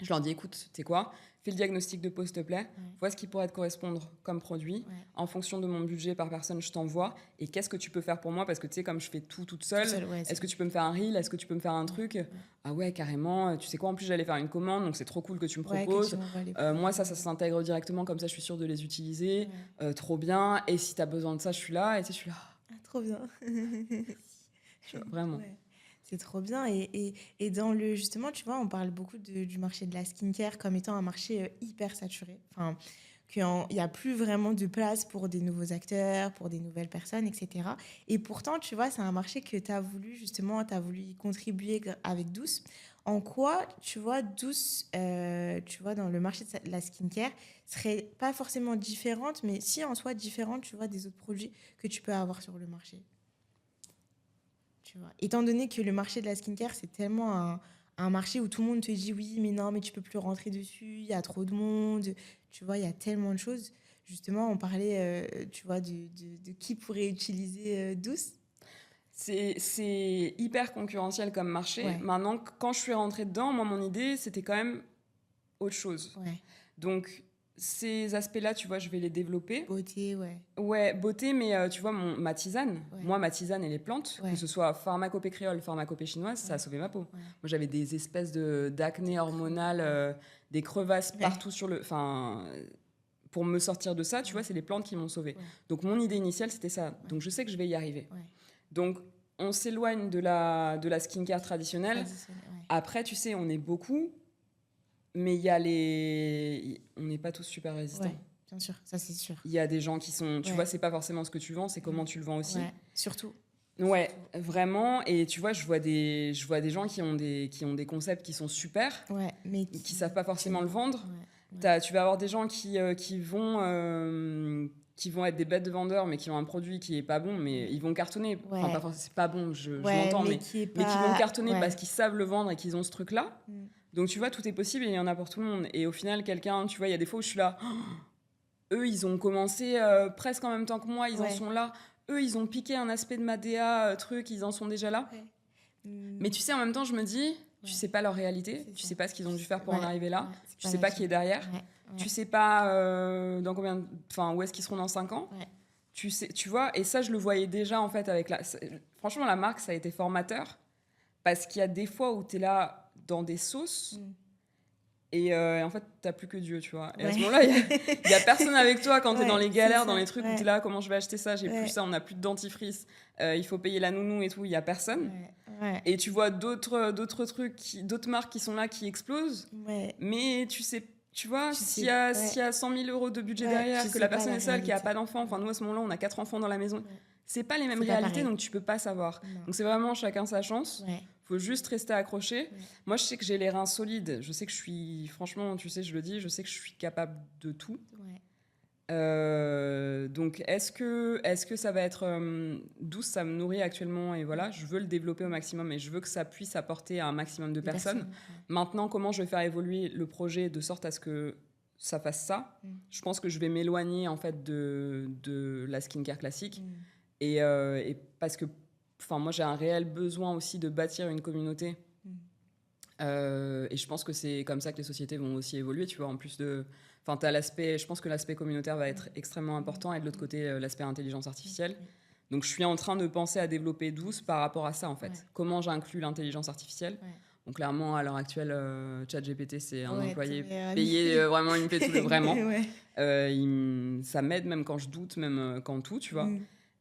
je leur dis écoute, tu sais quoi, fais le diagnostic de peau s'il te plaît, vois ce qui pourrait te correspondre comme produit. En fonction de mon budget par personne, je t'envoie. Et qu'est-ce que tu peux faire pour moi? Parce que tu sais, comme je fais tout toute seule, est-ce que tu peux me faire un reel? Est-ce que tu peux me faire un truc? Ah ouais, carrément. Tu sais quoi, en plus, j'allais faire une commande, donc c'est trop cool que tu me proposes. Moi, ça s'intègre directement, comme ça, je suis sûre de les utiliser. Trop bien. Et si tu as besoin de ça, je suis là. Et tu sais, je suis là. Ah, trop bien. Vraiment. C'est trop bien. Et dans justement, tu vois, on parle beaucoup du marché de la skincare comme étant un marché hyper saturé. Enfin, qu'il n'y a plus vraiment de place pour des nouveaux acteurs, pour des nouvelles personnes, etc. Et pourtant, tu vois, c'est un marché que tu as voulu, justement, tu as voulu y contribuer avec Douce. En quoi, tu vois, Douce, tu vois, dans le marché de la skincare, serait pas forcément différente, mais si en soi différente, tu vois, des autres produits que tu peux avoir sur le marché? Tu vois. Étant donné que le marché de la skincare, c'est tellement un marché où tout le monde te dit oui, mais non, mais tu peux plus rentrer dessus, il y a trop de monde, tu vois, il y a tellement de choses. Justement, on parlait, tu vois, de qui pourrait utiliser Douce. C'est hyper concurrentiel comme marché. Maintenant, quand je suis rentrée dedans, moi, mon idée, c'était quand même autre chose. Donc, ces aspects-là, tu vois, je vais les développer. Beauté, Ouais, beauté, mais tu vois, ma tisane, moi, ma tisane et les plantes, que ce soit pharmacopée créole, pharmacopée chinoise, ça a sauvé ma peau. Moi, j'avais des espèces d'acné hormonal, des crevasses partout sur le... Enfin, pour me sortir de ça, tu vois, c'est les plantes qui m'ont sauvée. Donc, mon idée initiale, c'était ça. Donc, je sais que je vais y arriver. Donc, on s'éloigne de la skincare traditionnelle. Après, tu sais, on est beaucoup... Mais il y a on n'est pas tous super résistants. Bien sûr, ça c'est sûr. Il y a des gens qui sont... Tu vois, c'est pas forcément ce que tu vends, c'est comment tu le vends aussi. Surtout. Ouais, vraiment. Et tu vois, je vois des gens qui ont des concepts qui sont super, mais qui savent pas forcément le vendre. Tu vas avoir des gens qui vont être des bêtes de vendeurs, mais qui ont un produit qui est pas bon, mais ils vont cartonner. Enfin, pas forcément, c'est pas bon, je l'entends, mais qui vont cartonner parce qu'ils savent le vendre et qu'ils ont ce truc-là. Donc, tu vois, tout est possible et il y en a pour tout le monde. Et au final, quelqu'un, tu vois, il y a des fois où je suis là, eux, ils ont commencé presque en même temps que moi, ils en sont là. Eux, ils ont piqué un aspect de ma DA, ils en sont déjà là. Mais tu sais, en même temps, je me dis, tu sais pas leur réalité, tu sais pas ce qu'ils ont dû faire pour en arriver là, tu sais pas qui est derrière, tu sais pas dans où est-ce qu'ils seront dans 5 ans. Tu vois, et ça, je le voyais déjà, en fait, franchement, la marque, ça a été formateur, parce qu'il y a des fois où tu es là dans des sauces, et en fait, t'as plus que Dieu, tu vois. Et à ce moment-là, il y a personne avec toi quand t'es dans les galères, dans les trucs où t'es là, comment je vais acheter ça, j'ai plus ça, on n'a plus de dentifrice, il faut payer la nounou et tout, il y a personne. Et tu vois d'autres trucs, d'autres marques qui sont là, qui explosent, mais tu sais, tu vois, s'il y a 100 000 euros de budget derrière, que la personne est seule, qui a pas d'enfant, enfin nous à ce moment-là, on a 4 enfants dans la maison, c'est pas les mêmes réalités, donc tu peux pas savoir. Donc c'est vraiment chacun sa chance. Faut juste rester accroché. Moi, je sais que j'ai les reins solides. Je sais que je suis... Franchement, tu sais, je le dis, je sais que je suis capable de tout. Donc, est-ce que ça va être... Douce, ça me nourrit actuellement. Et voilà, je veux le développer au maximum. Et je veux que ça puisse apporter à un maximum de personnes. Maintenant, comment je vais faire évoluer le projet de sorte à ce que ça fasse ça? Je pense que je vais m'éloigner, en fait, de la skincare classique. Et parce que moi, j'ai un réel besoin aussi de bâtir une communauté. Et je pense que c'est comme ça que les sociétés vont aussi évoluer, tu vois, en plus de... Enfin, je pense que l'aspect communautaire va être extrêmement important, et de l'autre côté, l'aspect intelligence artificielle. Donc, je suis en train de penser à développer Douce par rapport à ça, en fait. Comment j'inclus l'intelligence artificielle. Donc, clairement, à l'heure actuelle, ChatGPT, c'est un employé payé, vraiment, il me fait tout, vraiment. Ça m'aide même quand je doute, même quand tout, tu vois.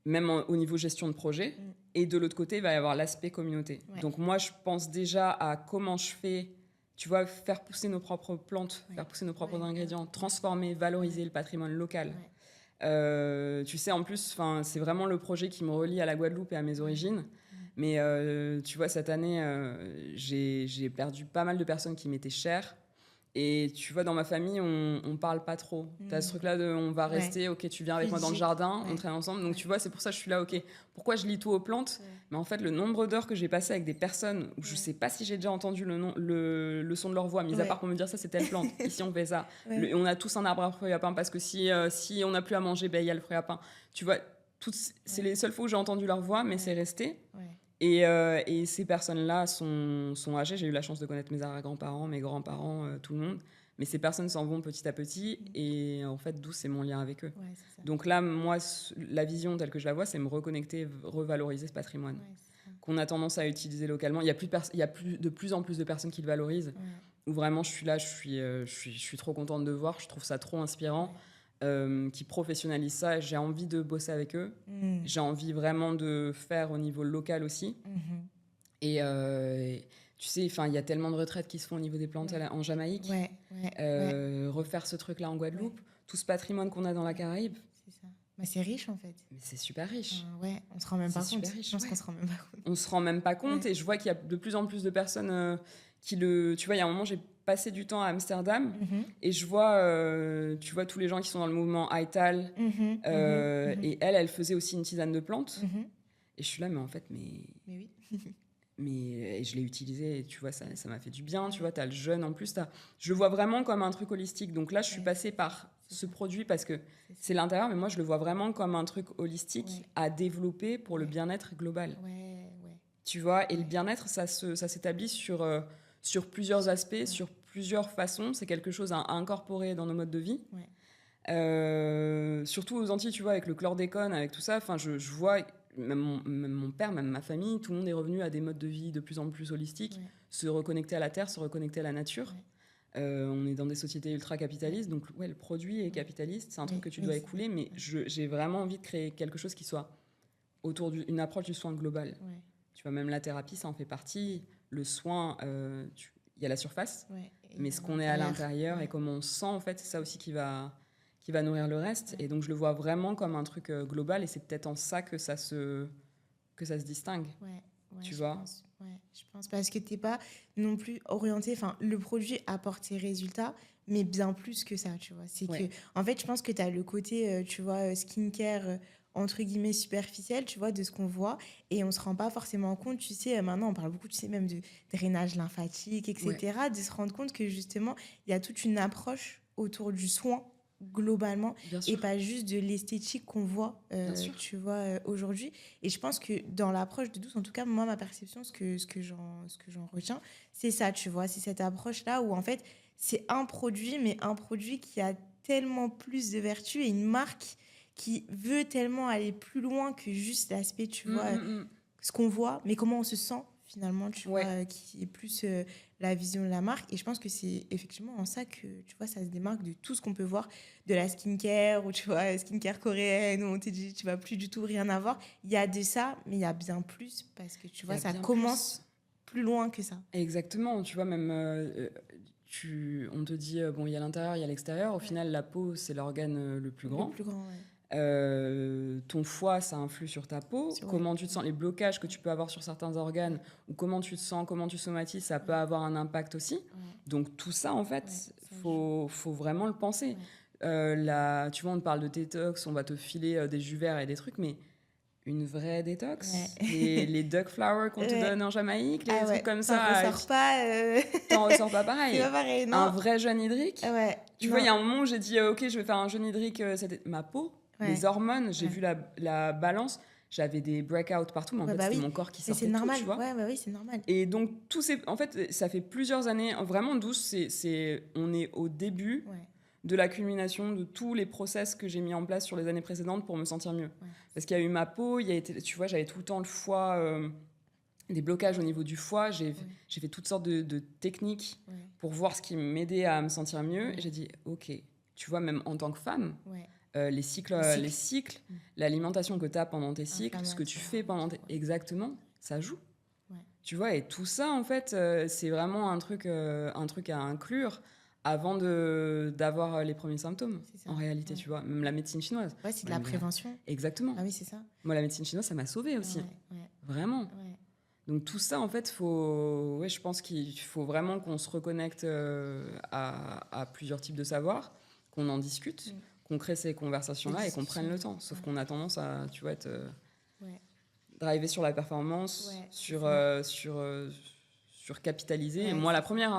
Même au niveau gestion de projet. Et de l'autre côté, il va y avoir l'aspect communauté. Donc moi, je pense déjà à comment je fais, tu vois, faire pousser nos propres plantes, faire pousser nos propres ingrédients, transformer, valoriser le patrimoine local. Tu sais, en plus, c'est vraiment le projet qui me relie à la Guadeloupe et à mes origines. Mais tu vois, cette année, j'ai perdu pas mal de personnes qui m'étaient chères. Et tu vois, dans ma famille, on parle pas trop. T'as ce truc-là de on va rester, ok, tu viens avec moi dans le jardin, on traîne ensemble. Donc tu vois, c'est pour ça que je suis là, ok, pourquoi je lis tout aux plantes? Mais en fait, le nombre d'heures que j'ai passé avec des personnes où je sais pas si j'ai déjà entendu le son de leur voix, mis à part pour me dire ça, c'est telle plante, ici on fait ça. On a tous un arbre à fruits à pain parce que si on n'a plus à manger, il y a le fruit à pain. Tu vois, c'est les seules fois où j'ai entendu leur voix, mais c'est resté. Ouais. Et ces personnes-là sont âgées. J'ai eu la chance de connaître mes arrière-grands-parents, mes grands-parents, tout le monde. Mais ces personnes s'en vont petit à petit. Et en fait, d'où c'est mon lien avec eux. Ouais, c'est ça. Donc là, moi, la vision telle que je la vois, c'est me reconnecter, revaloriser ce patrimoine. Ouais, c'est ça. Qu'on a tendance à utiliser localement. Il y a de plus en plus de personnes qui le valorisent. Ouais. Où vraiment, je suis là, je suis trop contente de voir. Je trouve ça trop inspirant. Ouais. Qui professionnalisent ça. J'ai envie de bosser avec eux. J'ai envie vraiment de faire au niveau local aussi. Et tu sais, il y a tellement de retraites qui se font au niveau des plantes en Jamaïque. Refaire ce truc-là en Guadeloupe. Tout ce patrimoine qu'on a dans la Caraïbe. C'est ça. Bah, c'est riche, en fait. Mais c'est super riche. On se rend même pas compte. Riche, Je pense qu'on se rend même pas compte. On se rend même pas compte. Et je vois qu'il y a de plus en plus de personnes qui le... Tu vois, il y a un moment, j'ai passé du temps à Amsterdam et je vois, tu vois, tous les gens qui sont dans le mouvement Aital. Et elle faisait aussi une tisane de plantes. Et je suis là, mais en fait, mais oui. Et je l'ai utilisé et tu vois, ça m'a fait du bien. Tu vois, t'as le jeûne en plus. Je le vois vraiment comme un truc holistique. Donc là, je suis passée par ce produit parce que c'est l'intérieur, mais moi, je le vois vraiment comme un truc holistique à développer pour le bien-être global. Tu vois, et le bien-être, ça s'établit sur plusieurs aspects, sur plusieurs façons. C'est quelque chose à incorporer dans nos modes de vie. Surtout aux Antilles, tu vois, avec le chlordécone, avec tout ça. Enfin, je vois, même mon père, même ma famille, tout le monde est revenu à des modes de vie de plus en plus holistiques, se reconnecter à la terre, se reconnecter à la nature. On est dans des sociétés ultra-capitalistes, donc le produit est capitaliste, c'est un truc que tu dois écouler, mais j'ai vraiment envie de créer quelque chose qui soit autour d'une approche du soin global. Tu vois, même la thérapie, ça en fait partie. Le soin, il y a la surface, mais ce qu'on est à l'intérieur et comment on se sent, en fait, c'est ça aussi qui va nourrir le reste. Et donc, je le vois vraiment comme un truc global, et c'est peut-être en ça que ça se distingue. Tu vois. Je pense parce que t'es pas non plus orienté. Enfin, le produit apporte ses résultats, mais bien plus que ça, tu vois. C'est que, en fait, je pense que tu as le côté, tu vois, skincare entre guillemets superficiel, tu vois, de ce qu'on voit, et on se rend pas forcément compte. Tu sais, maintenant, on parle beaucoup, tu sais, même de drainage lymphatique, etc. De se rendre compte que justement, il y a toute une approche autour du soin globalement et pas juste de l'esthétique qu'on voit tu vois aujourd'hui. Et je pense que dans l'approche de Douce, en tout cas moi ma perception, ce que j'en retiens, c'est ça, tu vois, c'est cette approche là où en fait c'est un produit, mais un produit qui a tellement plus de vertus, et une marque qui veut tellement aller plus loin que juste l'aspect, tu vois, ce qu'on voit, mais comment on se sent finalement, tu vois, qui est plus la vision de la marque. Et je pense que c'est effectivement en ça que, tu vois, ça se démarque de tout ce qu'on peut voir, de la skincare, ou tu vois, skincare coréenne, où on te dit, tu vas plus du tout rien avoir. Il y a de ça, mais il y a bien plus, parce que, tu vois, ça commence plus loin que ça. Exactement, tu vois, même... on te dit, bon, il y a l'intérieur, il y a l'extérieur. Au final, la peau, c'est l'organe le plus grand. Le plus grand, ton foie, ça influe sur ta peau. Comment tu te sens, les blocages que tu peux avoir sur certains organes, ou comment tu te sens, comment tu somatises, ça peut avoir un impact aussi. Donc tout ça, en fait, faut vraiment le penser. Tu vois, on te parle de détox, on va te filer des jus verts et des trucs, mais une vraie détox, les duck flowers qu'on te donne en Jamaïque, les trucs comme ça, t'en ressors pas pareil. C'est pas pareil, non. Un vrai jeûne hydrique. Tu vois, il y a un moment où j'ai dit ok, je vais faire un jeûne hydrique. Ma peau, les hormones, j'ai vu la balance. J'avais des breakouts partout, mais en fait, c'était mon corps qui sortait. C'est normal. Tout, tu vois. Oui, c'est normal. Et donc, en fait, ça fait plusieurs années, vraiment Douce, on est au début de la culmination de tous les process que j'ai mis en place sur les années précédentes pour me sentir mieux. Parce qu'il y a eu ma peau, tu vois, j'avais tout le temps le foie, des blocages au niveau du foie. J'ai fait toutes sortes de techniques pour voir ce qui m'aidait à me sentir mieux. Et j'ai dit, ok, tu vois, même en tant que femme... les cycles, l'alimentation que tu as pendant tes cycles, ce que tu fais pendant exactement, ça joue. Tu vois, et tout ça, en fait, c'est vraiment un truc à inclure avant d'avoir les premiers symptômes, en réalité, tu vois. Même la médecine chinoise. C'est de la prévention. Exactement. Ah oui, c'est ça. Moi, la médecine chinoise, ça m'a sauvée aussi. Vraiment. Donc tout ça, en fait, je pense qu'il faut vraiment qu'on se reconnecte à plusieurs types de savoirs, qu'on en discute. Qu'on crée ces conversations-là et qu'on prenne le temps. Sauf qu'on a tendance à, tu vois, être driver sur la performance, sur capitaliser. Et moi, la première,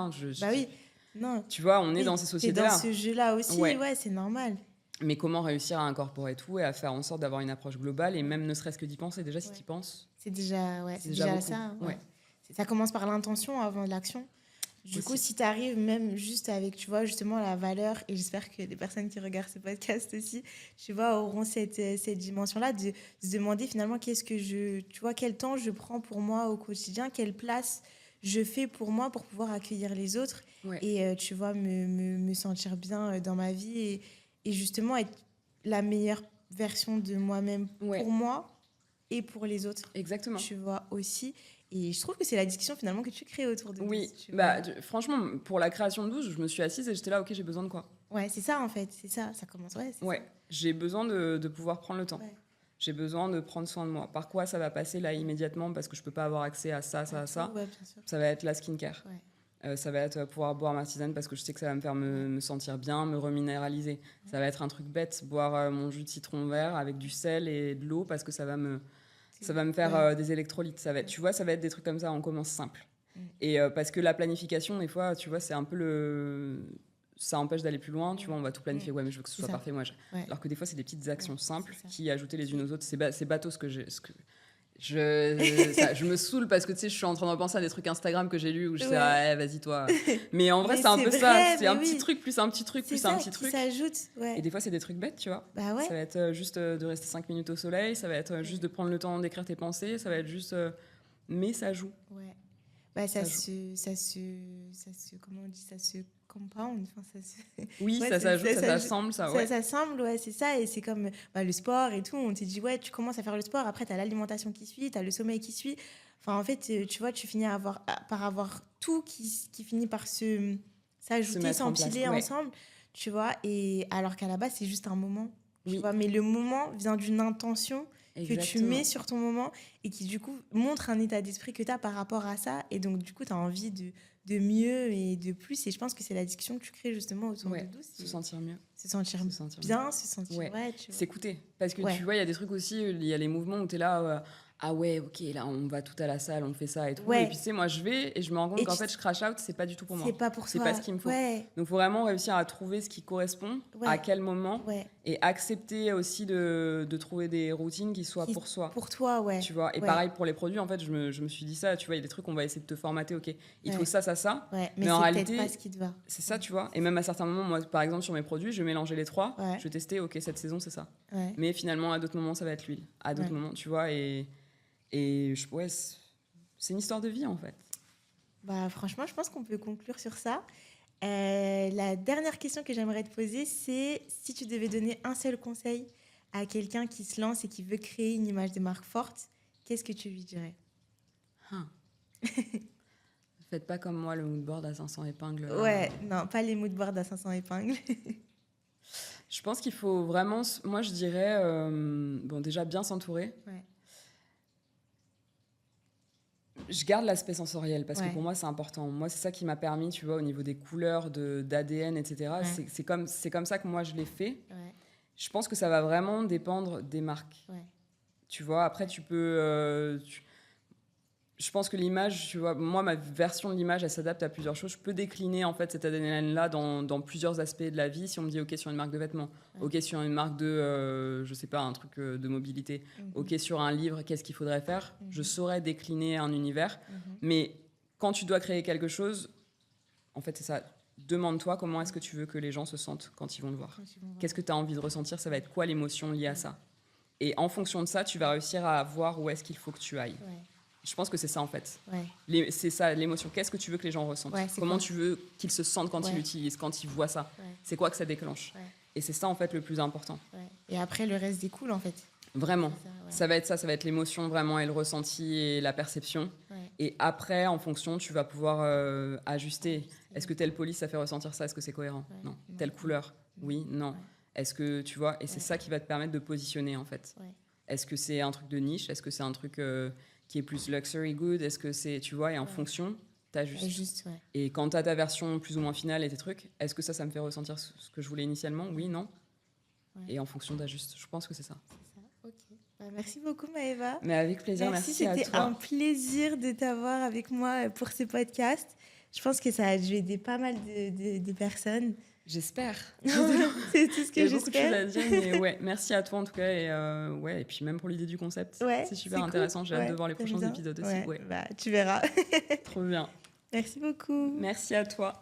bah oui, non. Tu vois, on est dans ces sociétés-là. Dans ce jeu-là aussi, c'est normal. Mais comment réussir à incorporer tout et à faire en sorte d'avoir une approche globale et même ne serait-ce que d'y penser. Déjà, si tu y penses, c'est déjà beaucoup. ça. Ouais. Ça commence par l'intention avant l'action. Du coup, si tu arrives même juste avec, tu vois, justement la valeur, et j'espère que les personnes qui regardent ce podcast aussi, tu vois, auront cette dimension-là de se demander finalement tu vois, quel temps je prends pour moi au quotidien, quelle place je fais pour moi pour pouvoir accueillir les autres et, tu vois, me sentir bien dans ma vie et justement être la meilleure version de moi-même pour moi et pour les autres. Exactement. Tu vois, aussi. Et je trouve que c'est la discussion finalement que tu crées autour de Douce. Oui, franchement, pour la création de Douce, je me suis assise et j'étais là, ok, j'ai besoin de quoi ? Ouais, c'est ça en fait, c'est ça, ça commence. Ouais, ça. J'ai besoin de pouvoir prendre le temps. Ouais. J'ai besoin de prendre soin de moi. Par quoi ça va passer là immédiatement parce que je peux pas avoir accès à ça. Ouais, bien sûr. Ça va être la skincare. Ouais. Ça va être pouvoir boire ma tisane parce que je sais que ça va me faire me sentir bien, me reminéraliser. Ouais. Ça va être un truc bête, boire mon jus de citron vert avec du sel et de l'eau parce que ça va me faire des électrolytes. Ça va être, tu vois, ça va être des trucs comme ça. On commence simple. Et parce que la planification, des fois, tu vois, c'est un peu ça empêche d'aller plus loin, tu vois, on va tout planifier, ouais, mais je veux que ce soit parfait, moi. Alors que des fois, c'est des petites actions simples qui, ajoutées les unes aux autres, c'est bateau ce que j'ai... Je me saoule parce que, tu sais, je suis en train de repenser à des trucs Instagram que j'ai lus où je sais, vas-y, toi. Mais en vrai, c'est un peu ça. C'est un petit truc, plus un petit truc, plus un petit truc. Ça s'ajoute, Et des fois, c'est des trucs bêtes, tu vois. Bah ouais. Ça va être juste de rester 5 minutes au soleil, ça va être juste de prendre le temps d'écrire tes pensées, ça va être juste... Mais ça joue. Ouais. Bah, ça se comment on dit, ça se compound, enfin ça se... Oui, ça s'ajoute, ça s'assemble, ça, ouais. Ça s'assemble, ouais, c'est ça, et c'est comme le sport et tout, on te dit, ouais, tu commences à faire le sport, après t'as l'alimentation qui suit, t'as le sommeil qui suit, enfin en fait, tu vois, tu finis par avoir tout qui finit par s'ajouter, s'empiler ensemble, tu vois, et alors qu'à la base, c'est juste un moment, tu vois, mais le moment vient d'une intention que tu mets sur ton moment et qui du coup montre un état d'esprit que tu as par rapport à ça, et donc du coup tu as envie de mieux et de plus, et je pense que c'est la discussion que tu crées justement autour de Douce. Se sentir mieux. Se sentir bien, se sentir... S'écouter. Parce que tu vois, il y a des trucs aussi, il y a les mouvements où tu es là... ah ouais, ok, là on va tout à la salle, on fait ça et tout. Et puis tu sais, moi je vais et je me rends compte qu'en fait je crash out, c'est pas du tout pour moi. C'est pas pour toi. C'est pas ce qu'il me faut. Donc faut vraiment réussir à trouver ce qui correspond, à quel moment, et accepter aussi de trouver des routines qui soient pour soi. Pour toi, ouais. Tu vois, et pareil pour les produits, en fait, je me suis dit ça, tu vois, il y a des trucs, on va essayer de te formater, ok, il faut ça. Mais en réalité, peut-être pas ce qui te va. C'est ça, tu vois. Et même à certains moments, moi par exemple sur mes produits, je vais mélanger les trois, je vais tester, ok, cette saison c'est ça. Mais finalement, à d'autres moments, ça va être l'huile. À d'autres moments, tu vois, et c'est une histoire de vie, en fait. Bah, franchement, je pense qu'on peut conclure sur ça. La dernière question que j'aimerais te poser, c'est si tu devais donner un seul conseil à quelqu'un qui se lance et qui veut créer une image de marque forte, qu'est-ce que tu lui dirais ? Faites pas comme moi le moodboard à 500 épingles. Ouais, non, pas les moodboards à 500 épingles. Je pense qu'il faut vraiment... Moi, je dirais... déjà, bien s'entourer. Ouais. Je garde l'aspect sensoriel parce que pour moi, c'est important. Moi, c'est ça qui m'a permis, tu vois, au niveau des couleurs, d'ADN, etc. Ouais. C'est comme ça que moi, je l'ai fait. Ouais. Je pense que ça va vraiment dépendre des marques. Ouais. Tu vois, après, tu peux... Je pense que l'image, tu vois, moi, ma version de l'image, elle s'adapte à plusieurs choses. Je peux décliner, en fait, cet ADN-là dans plusieurs aspects de la vie. Si on me dit, OK, sur une marque de vêtements, OK, sur une marque de, je sais pas, un truc de mobilité, OK, sur un livre, qu'est-ce qu'il faudrait faire ? Je saurais décliner un univers. Mais quand tu dois créer quelque chose, en fait, c'est ça. Demande-toi comment est-ce que tu veux que les gens se sentent quand ils vont le voir. Qu'est-ce que tu as envie de ressentir ? Ça va être quoi l'émotion liée à ça ? Et en fonction de ça, tu vas réussir à voir où est-ce qu'il faut que tu ailles. Ouais. Je pense que c'est ça, en fait. Ouais. C'est ça, l'émotion. Qu'est-ce que tu veux que les gens ressentent ? Comment tu veux qu'ils se sentent quand ils l'utilisent, quand ils voient ça ? C'est quoi que ça déclenche ? Et c'est ça, en fait, le plus important. Et après, le reste découle, en fait. Vraiment. Ça va être ça. Ça va être l'émotion, vraiment, et le ressenti et la perception. Et après, en fonction, tu vas pouvoir ajuster. Est-ce que telle police, ça fait ressentir ça ? Est-ce que c'est cohérent ? Non. Telle couleur ? Oui, non. Est-ce que, tu vois ? Et c'est ça qui va te permettre de positionner, en fait. Est-ce que c'est un truc de niche ? Est-ce que c'est un truc... qui est plus luxury good, est-ce que c'est, tu vois, et en fonction, t'ajustes. Et quand t'as ta version plus ou moins finale et tes trucs, est-ce que ça me fait ressentir ce que je voulais initialement ? Oui, non. Et en fonction, t'ajustes. Je pense que c'est ça. C'est ça, ok. Bah, merci beaucoup, Maëva. Mais avec plaisir, merci à toi. C'était un plaisir de t'avoir avec moi pour ce podcast. Je pense que ça a dû aider pas mal de personnes. J'espère. C'est tout ce que Il y a beaucoup de choses j'espère. à dire, mais ouais, merci à toi en tout cas. Et puis même pour l'idée du concept. Ouais, C'est super cool. intéressant. J'ai hâte de voir les t'aimes prochains bien épisodes aussi. Ouais, Ouais, bah, tu verras. trop bien. Merci beaucoup. Merci à toi.